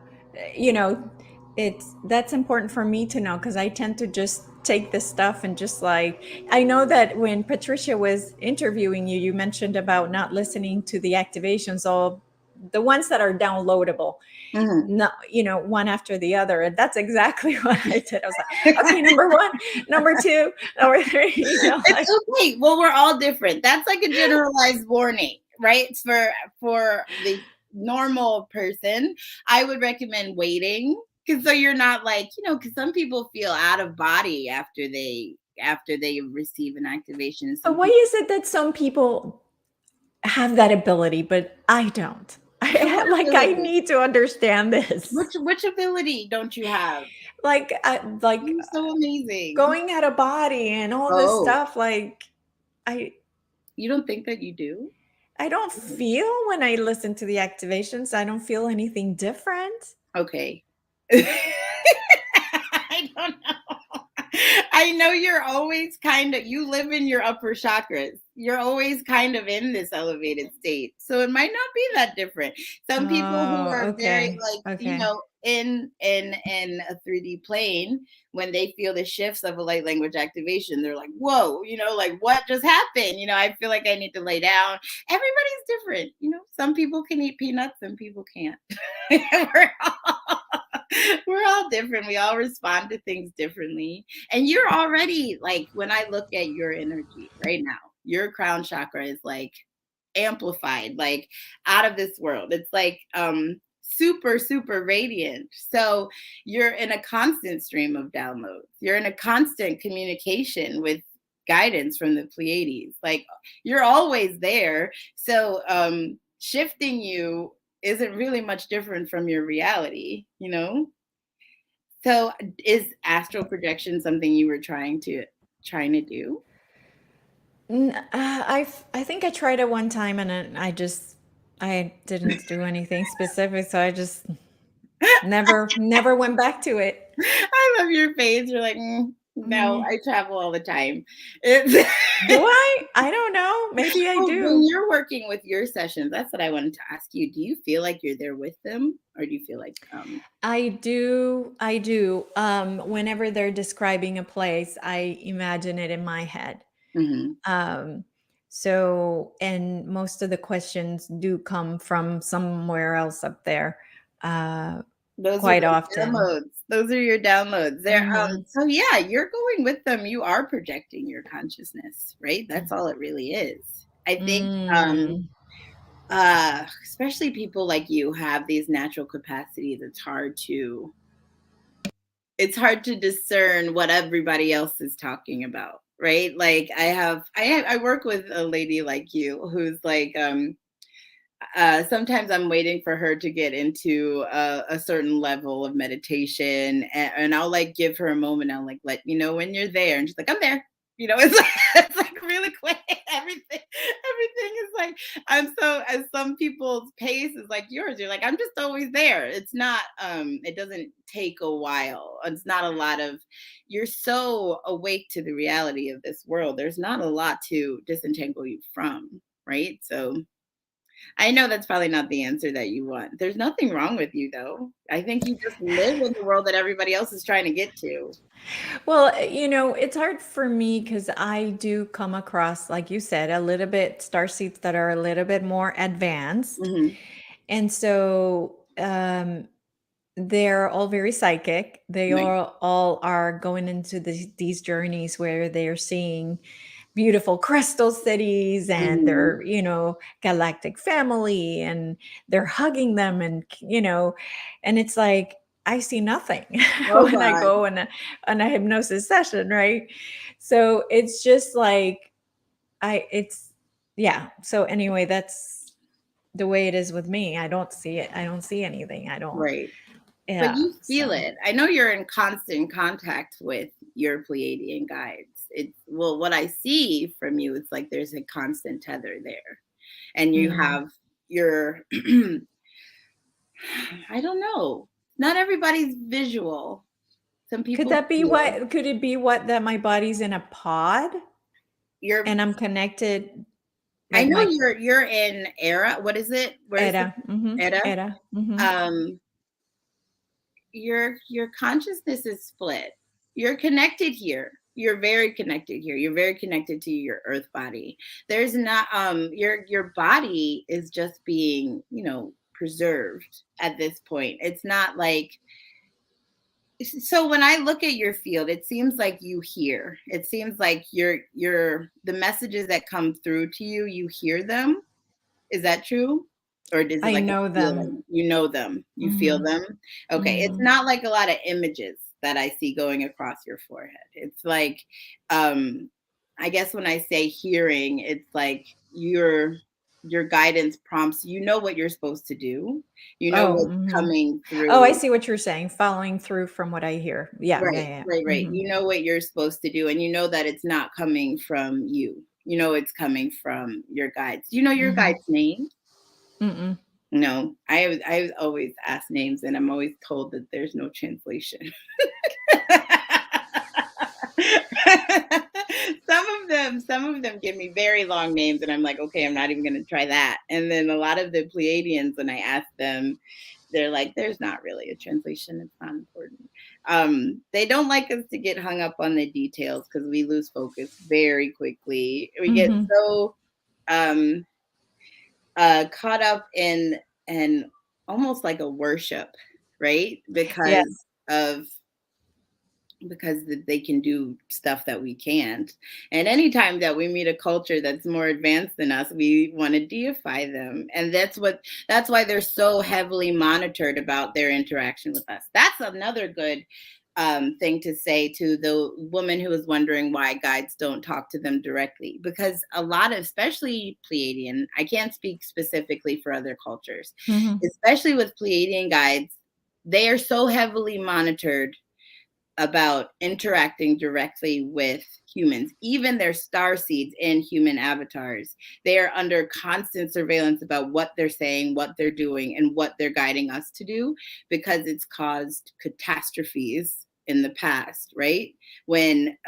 you know, that's important for me to know, because I tend to just take this stuff and just like, I know that when Patricia was interviewing you, you mentioned about not listening to the activations, all the ones that are downloadable, Mhm. not, one after the other. And that's exactly what I did. I was like, okay, number one, number two, number three, like, It's okay. Well, we're all different. That's like a generalized warning, right? For the normal person, I would recommend waiting, because so you're not like, you know, because some people feel out of body after they receive an activation. but Some why people, is it that some people have that ability, but I don't? what Like, I ability? need to understand this. Which ability don't you have? Like You're so amazing. going out of body and all this Oh, stuff. Like, I you don't think that you do? I don't feel, when I listen to the activations, I don't feel anything different. Okay. I don't know. I know you're always kind of, you live in your upper chakras. You're always kind of in this elevated state. So it might not be that different. Some people who Oh, are very okay. like, you Okay. know, in a 3D plane, when they feel the shifts of a light language activation, they're like, whoa, you know, like, what just happened? You know, I feel like I need to lay down. Everybody's different. You know, some people can eat peanuts, some people can't. we're, all, we're all different. We all respond to things differently. And you're already like, when I look at your energy right now, your crown chakra is like amplified, like out of this world. It's like super, super radiant. So you're in a constant stream of downloads. You're in a constant communication with guidance from the Pleiades. Like you're always there. So shifting you isn't really much different from your reality, you know? So is astral projection something you were trying to do? I think I tried it one time and I didn't do anything specific, so I just never went back to it. I love your face. You're like, no, Mm. I travel all the time. It's Do I? I don't know. Maybe I well, when do. you're working with your sessions, that's what I wanted to ask you. Do you feel like you're there with them, or do you feel like I do. I do. Whenever they're describing a place, I imagine it in my head. mhm. Um, so, and most of the questions do come from somewhere else up there, uh, Those are quite the often. downloads. Those are your downloads. They're Mhm. so yeah, you're going with them. You are projecting your consciousness, right? That's all it really is. I think Mm. especially people like you have these natural capacities. It's hard to discern what everybody else is talking about, right? Like I work with a lady like you who's like sometimes I'm waiting for her to get into a certain level of meditation, and I'll like give her a moment. I'll like let you know when you're there, and she's like, "I'm there." You know, it's like, it's like really quick. Everything is like I'm so as some people's pace is like yours. You're like I'm just always there. It's not. It doesn't take a while. It's not a lot of. You're so awake to the reality of this world. There's not a lot to disentangle you from, right? So I know that's probably not the answer that you want. There's nothing wrong with you, though. I think you just live in the world that everybody else is trying to get to. Well, it's hard for me because I do come across, like you said, a little bit starseeds that are a little bit more advanced. Mhm. And so they're all very psychic. They Right. all are going into these journeys where they're seeing beautiful crystal cities and Mhm. their, galactic family, and they're hugging them, and and it's like I see nothing Oh, when I God. go on a hypnosis session, right? So it's just like it's yeah. So anyway, that's the way it is with me. I don't see it. I don't see anything. I don't. Right. But Yeah. you feel So it. I know you're in constant contact with your Pleiadian guides. Well, what I see from you, it's like there's a constant tether there. And you mm. have your, I don't know. Not everybody's visual. Some Could people that be feel. what? Could it be what that my body's in a pod You're and I'm connected, I like know my you're in Era. What is it? Where is it? era? Era. Era. Um, your consciousness is split. You're connected here. You're very connected here. You're very connected to your earth body. There's not your body is just being, preserved at this point. It's not like so when I look at your field, it seems like you hear. It seems like the messages that come through to you, you hear them. Is that true? Or is it I like a know them. feeling? You know them. You feel Mhm. them. Okay. It's Mhm. not like a lot of images that I see going across your forehead. It's like um I guess when I say hearing, it's like your guidance prompts, you know what you're supposed to do. You know Oh, what's mhm. coming Oh, I through. see what you're saying, following through from what I hear. Yeah, yeah, Right, yeah. right. Mhm. You know what you're supposed to do, and you know that it's not coming from you. You know it's coming from your guides. Do you know your Mhm. guide's name? Mm-mm. No, I always ask names, and I'm always told that there's no translation. Some of them give me very long names, and I'm like, okay, I'm not even going to try that. And then a lot of the Pleiadians, when I ask them, they're like, there's not really a translation. It's not important. They don't like us to get hung up on the details because we lose focus very quickly. We get Mhm. so um, caught up in and almost like a worship, right? Yeah. Because of because they can do stuff that we can't. And anytime that we meet a culture that's more advanced than us, we want to deify them. And that's why they're so heavily monitored about their interaction with us. That's another good thing to say to the woman who was wondering why guides don't talk to them directly, because a lot of, especially Pleiadian, I can't speak specifically for other cultures, especially with Pleiadian guides, they are so heavily monitored about interacting directly with humans. Even their starseeds in human avatars, they are under constant surveillance about what they're saying, what they're doing, and what they're guiding us to do, because it's caused catastrophes in the past, right? When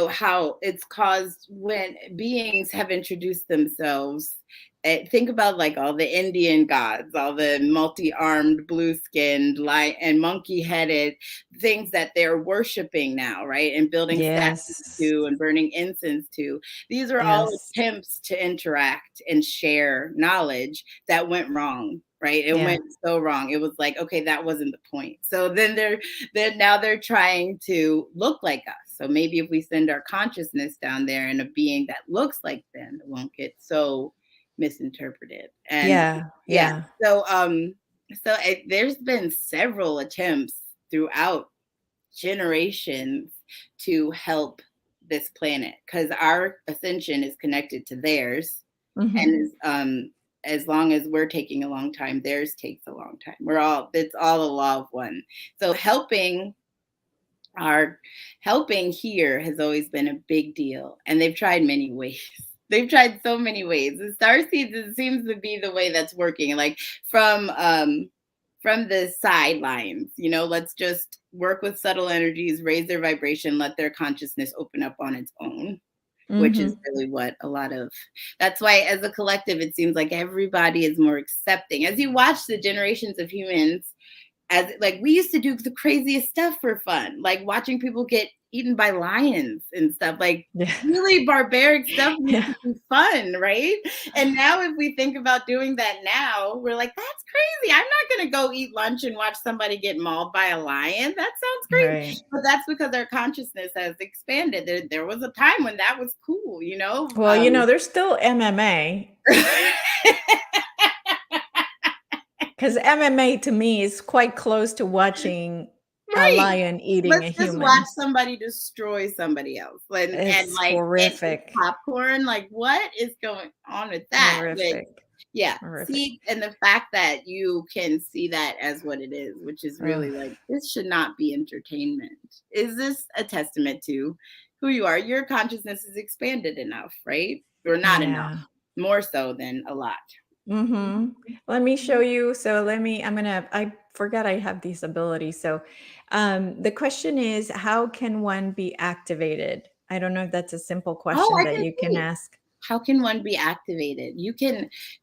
how it's caused when beings have introduced themselves. Think about like all the Indian gods, all the multi-armed, blue-skinned, light and monkey-headed things that they're worshiping now, right? And building statues to and burning incense to. These are all attempts to interact and share knowledge that went wrong. Right. It went so wrong. It was like, okay, that wasn't the point. So then they're trying to look like us. So maybe if we send our consciousness down there and a being that looks like them, it won't get so misinterpreted. And there's been several attempts throughout generations to help this planet, because our ascension is connected to theirs. And as long as we're taking a long time, theirs takes a long time. It's all a law of one. So helping here has always been a big deal. And they've tried many ways. They've tried so many ways. The Starseeds, it seems to be the way that's working. Like from the sidelines, let's just work with subtle energies, raise their vibration, let their consciousness open up on its own. Which is really what that's why as a collective, it seems like everybody is more accepting. As you watch the generations of humans, as like we used to do the craziest stuff for fun, like watching people get eaten by lions and stuff, like really barbaric stuff used to be fun, right? And now if we think about doing that now, we're like, that's crazy. I'm not going to go eat lunch and watch somebody get mauled by a lion. That sounds crazy. Right. But that's because our consciousness has expanded. There was a time when that was cool, Well, there's still MMA. Because MMA to me is quite close to watching a lion eating a human. Just watch somebody destroy somebody else. And like horrific. Popcorn. Like, what is going on with that? Horrific. Horrific. See, and the fact that you can see that as what it is, which is really like, this should not be entertainment. Is this a testament to who you are? Your consciousness is expanded enough, right? Or not enough. More so than a lot. Let me show you. So I forgot I have these abilities. So the question is, how can one be activated? I don't know if that's a simple question that you can ask. How can one be activated?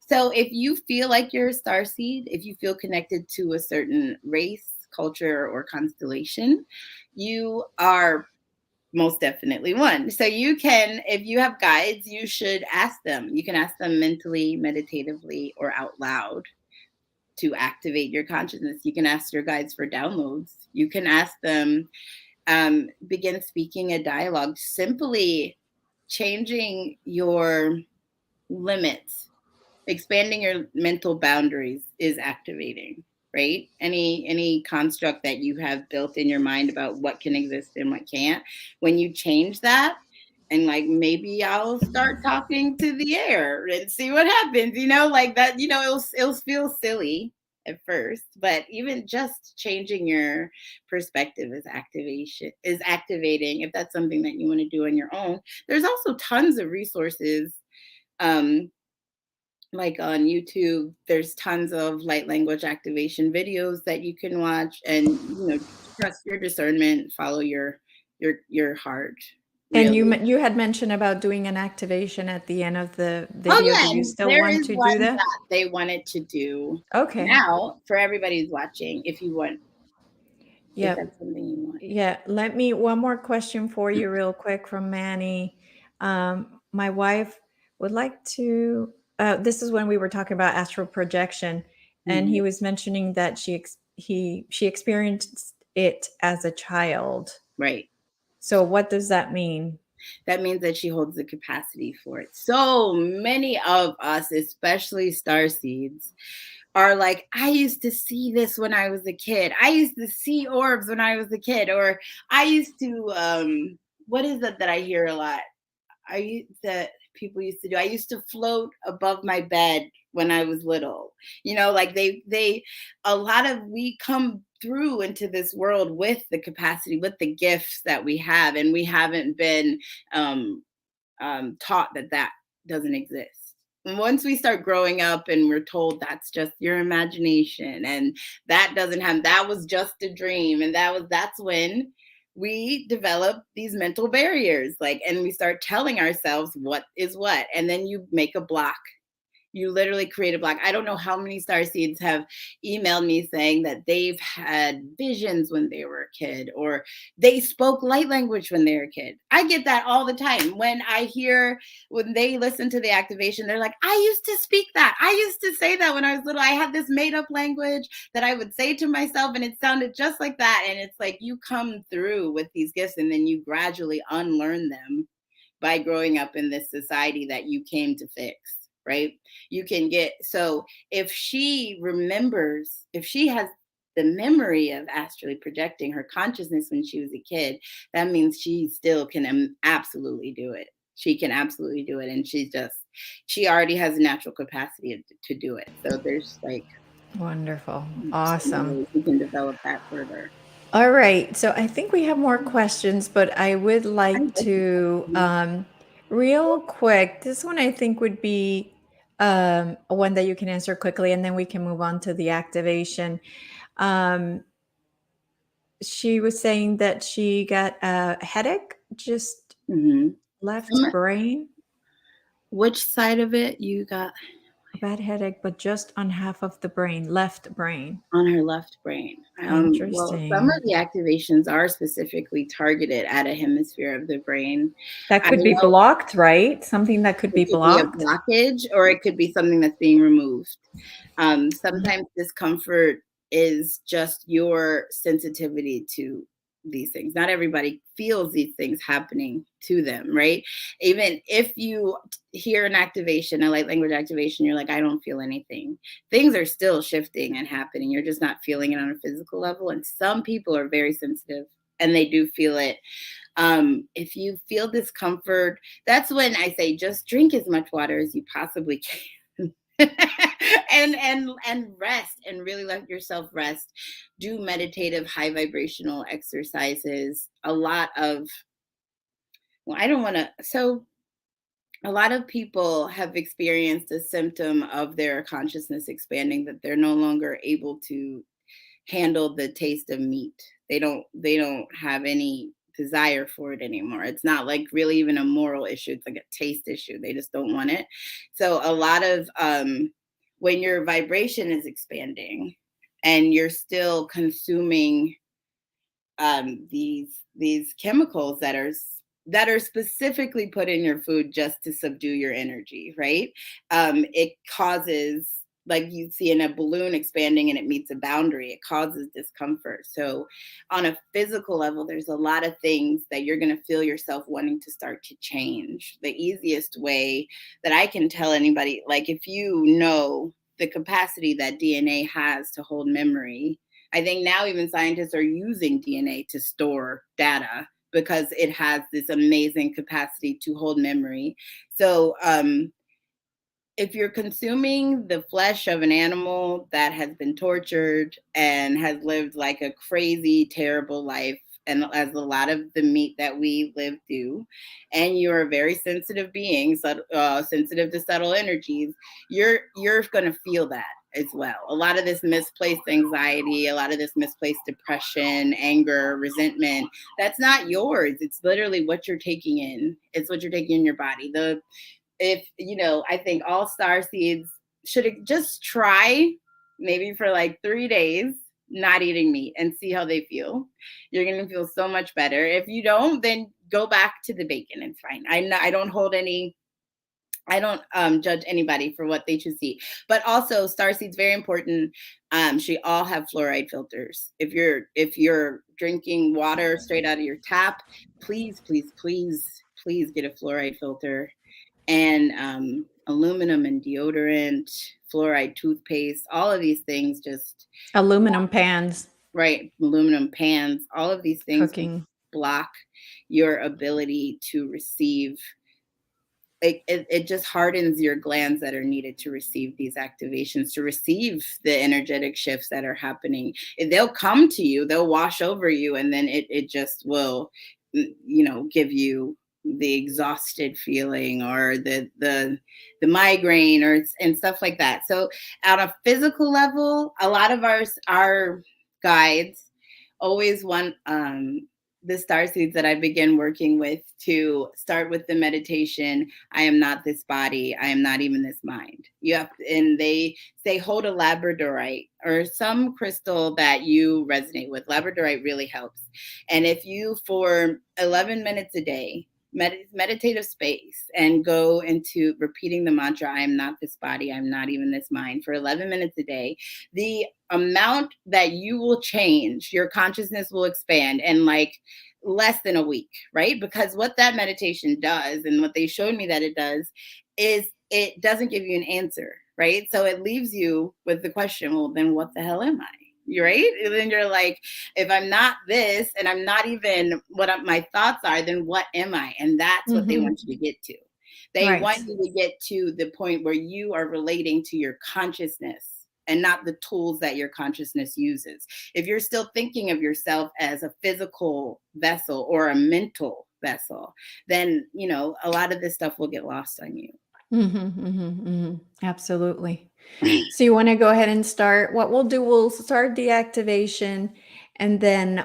So if you feel like you're a starseed, if you feel connected to a certain race, culture, or constellation, you are most definitely one. So you can, if you have guides, you should ask them. You can ask them mentally, meditatively, or out loud to activate your consciousness. You can ask your guides for downloads. You can ask them, begin speaking a dialogue. Simply changing your limits, expanding your mental boundaries is activating. Right? Any construct that you have built in your mind about what can exist and what can't, when you change that, and like, maybe I'll start talking to the air and see what happens, like that, it'll feel silly at first, but even just changing your perspective is activating. If that's something that you want to do on your own, there's also tons of resources. Like on YouTube, there's tons of light language activation videos that you can watch, and trust your discernment, follow your heart. Really. And you had mentioned about doing an activation at the end of the video. Do you still want to do that? They wanted to do. Okay. Now, for everybody who's watching, if you want. Yeah. If that's something you want. Yeah. One more question for you real quick from Manny. My wife would like to, this is when we were talking about astral projection, and he was mentioning that she experienced it as a child. Right. So what does that mean? That means that she holds the capacity for it. So many of us, especially starseeds, are like, I used to see this when I was a kid. I used to see orbs when I was a kid. Or I used to, what is it that I hear a lot? That people used to do. I used to float above my bed when I was little. Like a lot of we come through into this world with the capacity, with the gifts that we have, and we haven't been um, taught that that doesn't exist. And once we start growing up and we're told that's just your imagination and that doesn't have, that was just a dream, and that's when we develop these mental barriers, like, and we start telling ourselves what is what, and then you make a block. You literally create a block. I don't know how many starseeds have emailed me saying that they've had visions when they were a kid, or they spoke light language when they were a kid. I get that all the time. When they listen to the activation, they're like, I used to speak that. I used to say that when I was little. I had this made up language that I would say to myself, and it sounded just like that. And it's like you come through with these gifts and then you gradually unlearn them by growing up in this society that you came to fix, right? So if she has the memory of astrally projecting her consciousness when she was a kid, that means she still can absolutely do it. She can absolutely do it. And she already has a natural capacity to do it. So there's like, Wonderful. Awesome. we can develop that further. All right. So I think we have more questions, but I would like to, real quick, this one I think would be one that you can answer quickly, and then we can move on to the activation. She was saying that she got a headache, just left brain. Which side of it you got? A bad headache, but just on half of the brain, left brain. On her left brain. Well, some of the activations are specifically targeted at a hemisphere of the brain. That could be blocked, right? Something that could be blocked. Be a blockage, or it could be something that's being removed. Sometimes discomfort is just your sensitivity to these things. Not everybody feels these things happening to them, right? Even if you hear an activation, a light language activation, you're like, I don't feel anything. Things are still shifting and happening. You're just not feeling it on a physical level. And some people are very sensitive and they do feel it. If you feel discomfort, that's when I say just drink as much water as you possibly can. and rest, and really let yourself rest. Do meditative high vibrational exercises. A lot of people have experienced a symptom of their consciousness expanding, that they're no longer able to handle the taste of meat. They don't have any desire for it anymore. It's not like really even a moral issue. It's like a taste issue. They just don't want it. So a lot of when your vibration is expanding and you're still consuming these chemicals that are specifically put in your food just to subdue your energy, right? It causes, like you see in a balloon expanding and it meets a boundary, it causes discomfort. So on a physical level, there's a lot of things that you're going to feel yourself wanting to start to change. The easiest way that I can tell anybody, like if you know the capacity that DNA has to hold memory, I think now even scientists are using DNA to store data because it has this amazing capacity to hold memory. So if you're consuming the flesh of an animal that has been tortured and has lived like a crazy, terrible life, and as a lot of the meat that we live do, and you're a very sensitive being, sensitive to subtle energies, you're going to feel that as well. A lot of this misplaced anxiety, a lot of this misplaced depression, anger, resentment, that's not yours. It's literally what you're taking in. It's what you're taking in your body. I think all starseeds should just try maybe for like 3 days not eating meat and see how they feel. You're going to feel so much better. If you don't, then go back to the bacon. It's fine. I don't hold any I don't judge anybody for what they choose to see. But also Starseeds, very important. Should all have fluoride filters. If you're drinking water straight out of your tap, please, please, please, please get a fluoride filter. And aluminum and deodorant, fluoride toothpaste, all of these things just Aluminum pans. right, aluminum pans, all of these things Cooking. block your ability to receive. It just hardens your glands that are needed to receive these activations, to receive the energetic shifts that are happening. They'll come to you, they'll wash over you, and then it just will, give you the exhausted feeling or the migraine and stuff like that. So at a physical level, a lot of our guides always want the starseeds that I begin working with to start with the meditation. I am not this body. I am not even this mind. And they say hold a labradorite or some crystal that you resonate with. Labradorite really helps. And if you, for 11 minutes a day, meditative space and go into repeating the mantra, I am not this body, I'm not even this mind, for 11 minutes a day, the amount that you will change, your consciousness will expand in like less than a week, right? Because what that meditation does, and what they showed me that it does, is it doesn't give you an answer, right? So it leaves you with the question, well, then what the hell am I? Right? And then you're like, if I'm not this and I'm not even what my thoughts are, then what am I? And that's what they want you to get to. They want you to get to the point where you are relating to your consciousness and not the tools that your consciousness uses. If you're still thinking of yourself as a physical vessel or a mental vessel, then, a lot of this stuff will get lost on you. Absolutely. So you want to go ahead and start. What we'll do, we'll start the activation, and then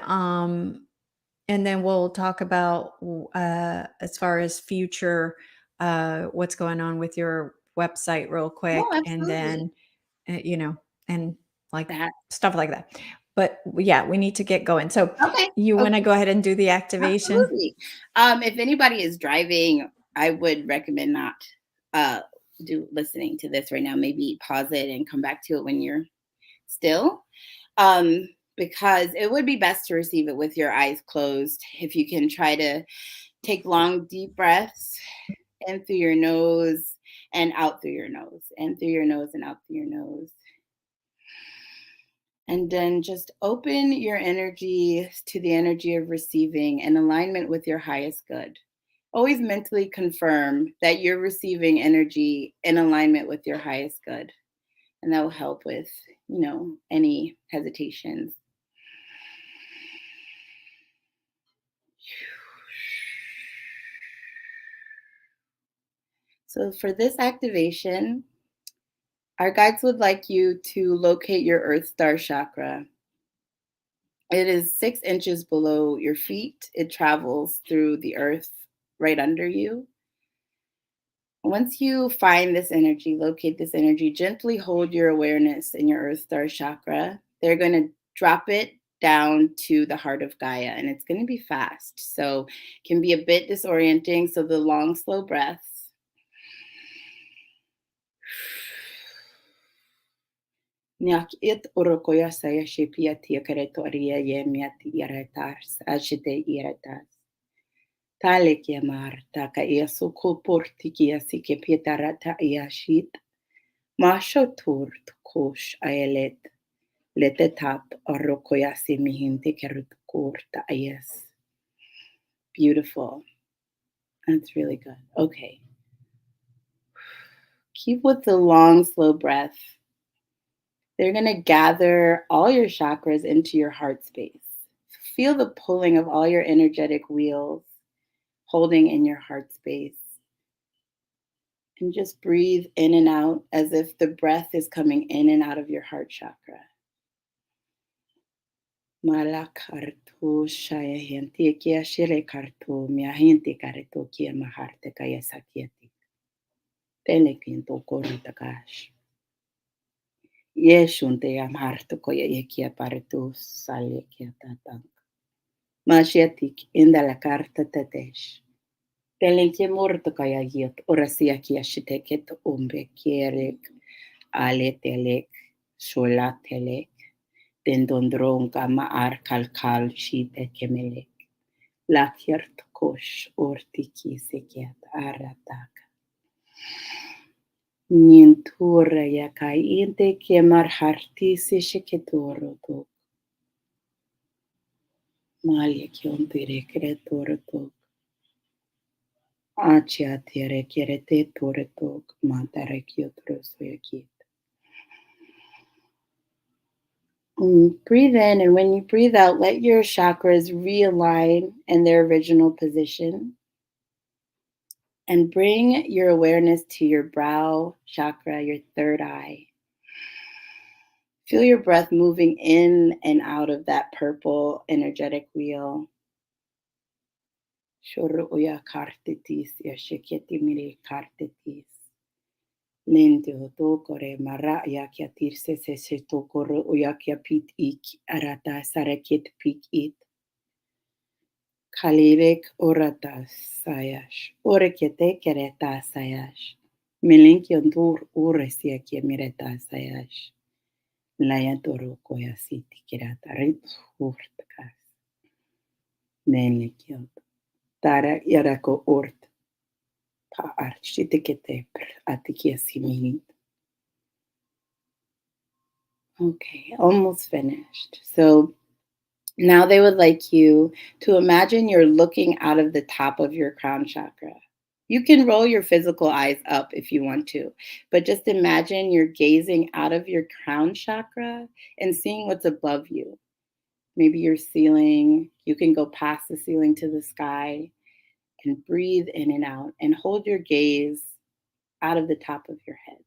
we'll talk about as far as future what's going on with your website real quick, Oh, and absolutely. then and like That. stuff like that. But yeah, we need to get going. So Okay. you want to Okay. go ahead and do the activation? Absolutely. If anybody is driving, I would recommend not listening to this right now. Maybe pause it and come back to it when you're still. Because it would be best to receive it with your eyes closed. If you can try to take long, deep breaths in through your nose and out through your nose, in through your nose and out through your nose. And then just open your energy to the energy of receiving in alignment with your highest good. Always mentally confirm that you're receiving energy in alignment with your highest good. And that will help with, any hesitations. So for this activation, our guides would like you to locate your Earth Star chakra. It is 6 inches below your feet. It travels through the earth right under you. Once you find this energy, locate this energy, gently hold your awareness in your Earth Star chakra. They're going to drop it down to the heart of Gaia, and it's going to be fast. So it can be a bit disorienting. So the long, slow breaths. Nyak it orokoya saya shipia tia karetoria yemiati iratars, ashite iratas. Tale kia marta ka ia suko porti kia sike pietarata ia shit. Masho turt kosh aelet. Lete tap orokoya simihinte kerut kurta ayes. Beautiful. That's really good. Okay. Keep with the long, slow breath. They're going to gather all your chakras into your heart space. Feel the pulling of all your energetic wheels holding in your heart space. And just breathe in and out as if the breath is coming in and out of your heart chakra. Malakartu shaya henti kia shire kartu mia henti kartu kia maharte kaya sakieti. Telekinto korutakash. Yeshunte amhartu koya yekia partu salye kia tatang. Mashiatik inda la carta tetesh. Telenke mortukaya yet orasiakia shiteket umbe kierek aletelek solatelek dendondronga maar kalkal shite kemelek lakiert kosh ortiki seket arataka. Nintura yakai inte kemar hartisi shiketoro to malye kiontire kretoro to achia tere kerete tore to matare kiotro soyakit. Breathe in, and when you breathe out, let your chakras realign in their original position. And bring your awareness to your brow chakra, your third eye. Feel your breath moving in and out of that purple energetic wheel. Shoro uya kartetis, yashiketi miri kartetis. Lento tokore mara yakyatir se tokoro uyakya pit ik arata sarakit pik it. Kalirek oratas sayash. Orekete kereta sayash. Melenkiontur uresiakia mireta sayash. Layatoro koyasiti kirata rit urtkas. Nenlikiot. Tara yarako ort. Pa architikete per atikia siminit. Okay, almost finished. So now they would like you to imagine you're looking out of the top of your crown chakra. You can roll your physical eyes up if you want to, but just imagine you're gazing out of your crown chakra and seeing what's above you. Maybe your ceiling, you can go past the ceiling to the sky and breathe in and out and hold your gaze out of the top of your head.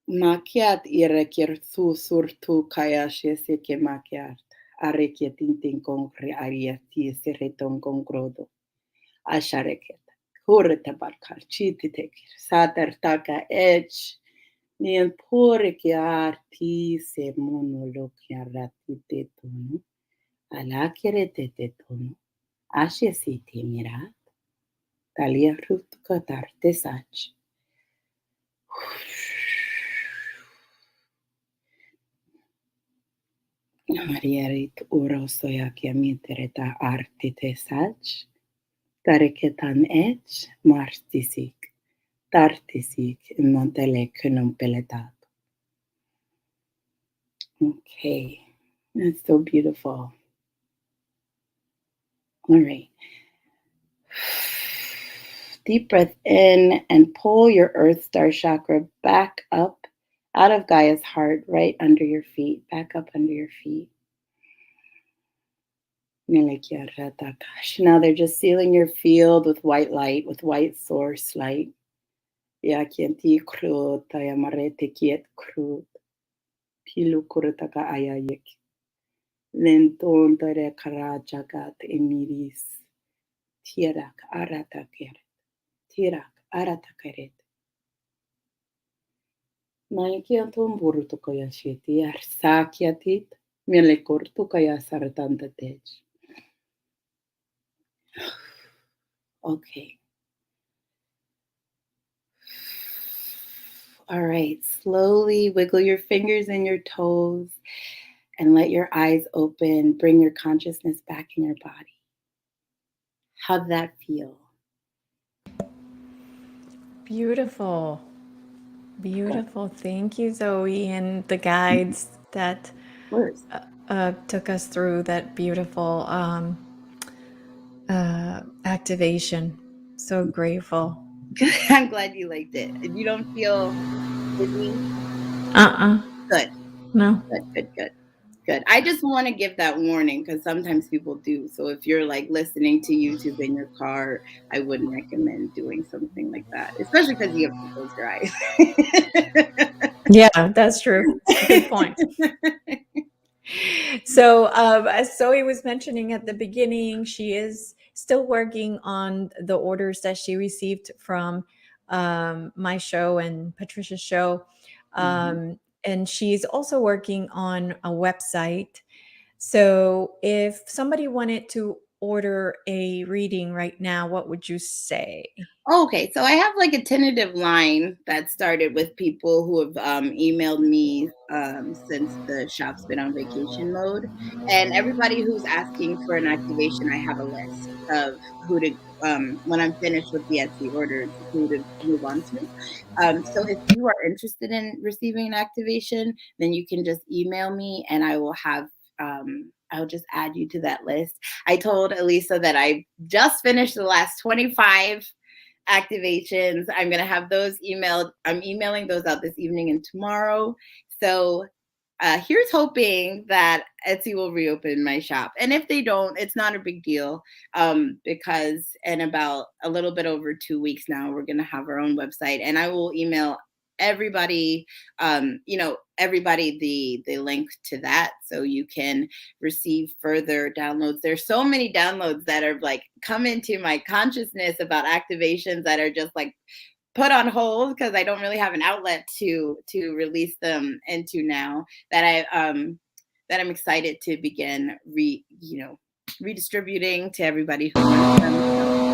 Makiat irekir tu surtu kayashe seke makiat. Arekietintin concre ariati sereton concrodo. Ashareket. Huretabarkar chititek. Satartaka edge. Nien poreke arti se monolokia ratite tono. Alakirete tono. Ashe siti mirat. Talia rutkatar tesach. Marierit urosoyakia mitereta artite sach. Tareketan edge martisik. Tartisik montele kunum peletato. Okay, that's so beautiful. All right. Deep breath in and pull your Earth Star chakra back up out of Gaia's heart, right under your feet, back up under your feet. Now they're just sealing your field with white light, with white source light. Yakienti krut, ayamarete kiet krut, pilu kurutaka ayayek. Lenton tere karajagat emiris. Tirak arataker. Tirak aratakaret. Naikiantum burutukaya shiti arsakiatit. Melekortukaya saratantatej. Okay. All right. Slowly wiggle your fingers and your toes and let your eyes open. Bring your consciousness back in your body. How'd that feel? Beautiful. Beautiful. Thank you, Zoe, and the guides that took us through that beautiful activation. So grateful. I'm glad you liked it. You don't feel dizzy? Good. No. Good. I just want to give that warning because sometimes people do. So if you're like listening to YouTube in your car, I wouldn't recommend doing something like that, especially because you have to close your eyes. Yeah, that's true. Good point. So, as Zoe was mentioning at the beginning, she is still working on the orders that she received from my show and Patricia's show. And she's also working on a website. So, if somebody wanted to order a reading right now, what would you say? Okay, so I have like a tentative line that started with people who have emailed me since the shop's been on vacation mode. And everybody who's asking for an activation, I have a list of who to, when I'm finished with the Etsy orders, who to move on to. So if you are interested in receiving an activation, then you can just email me and I will have I'll just add you to that list. I told Elisa that I just finished the last 25 activations. I'm going to have those emailed. I'm emailing those out this evening and tomorrow. So here's hoping that Etsy will reopen my shop. And if they don't, it's not a big deal because in about a little bit over 2 weeks now, we're going to have our own website and I will email everybody everybody the link to that so you can receive further downloads. There's so many downloads that are like come into my consciousness about activations that are just like put on hold because I don't really have an outlet to release them into now that I'm excited to begin redistributing to everybody who wants them. So,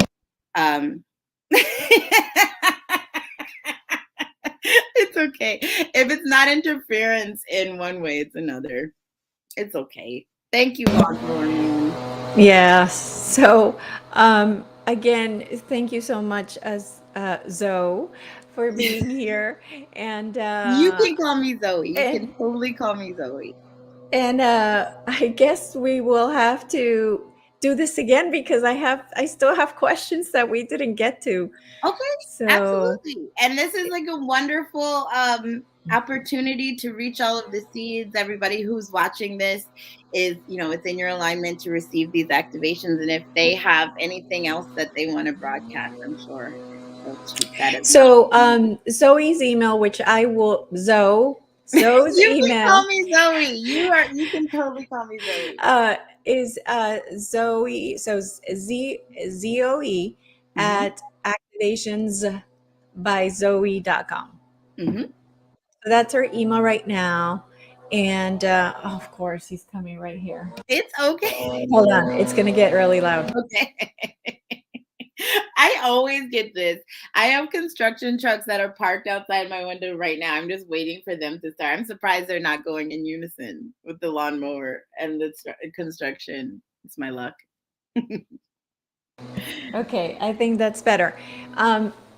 it's okay. If it's not interference in one way, it's another. It's okay. Thank you, Lauren. Yeah. So, again, thank you so much, Zoe, for being here. And You can call me Zoe. You and can totally call me Zoe. and I guess we will have to do this again because I still have questions that we didn't get to. Okay, So absolutely. And this is like a wonderful opportunity to reach all of the seeds. Everybody who's watching this is, it's in your alignment to receive these activations. And if they have anything else that they want to broadcast, I'm sure they'll shoot that as well. So Zoe's email, which I will Zoe's You can email. call me Zoe. You can totally call me Zoe. Is Zoe, so ZOE at activationsbyzoe.com. Mm-hmm. So that's her email right now. And of course, he's coming right here. It's okay. Hold on, it's going to get really loud. Okay. I always get this. I have construction trucks that are parked outside my window right now. I'm just waiting for them to start. I'm surprised they're not going in unison with the lawnmower and the construction. It's my luck. Okay, I think that's better.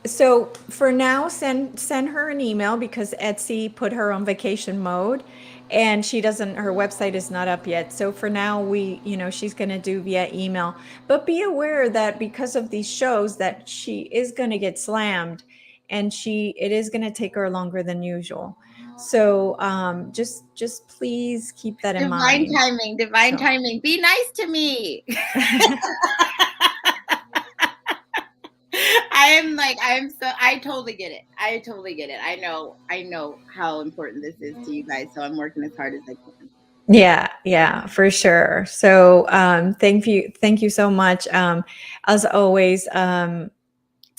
So for now, send her an email because Etsy put her on vacation mode, and her website is not up yet. So for now, she's going to do via email. But be aware that because of these shows, that she is going to get slammed, and it is going to take her longer than usual. So just please keep that in mind. Divine timing. Be nice to me. I totally get it. I know how important this is to you guys. So I'm working as hard as I can. Yeah, for sure. So thank you so much. As always,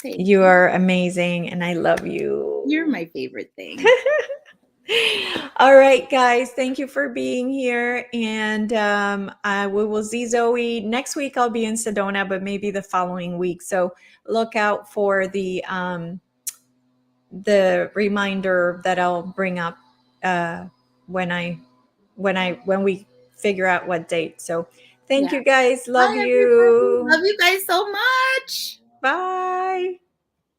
you are amazing and I love you. You're my favorite thing. All right, guys, thank you for being here. And we will see Zoe next week. I'll be in Sedona, but maybe the following week. So look out for the reminder that I'll bring up when we figure out what date. So thank you guys. Love you. Love you guys so much. Bye.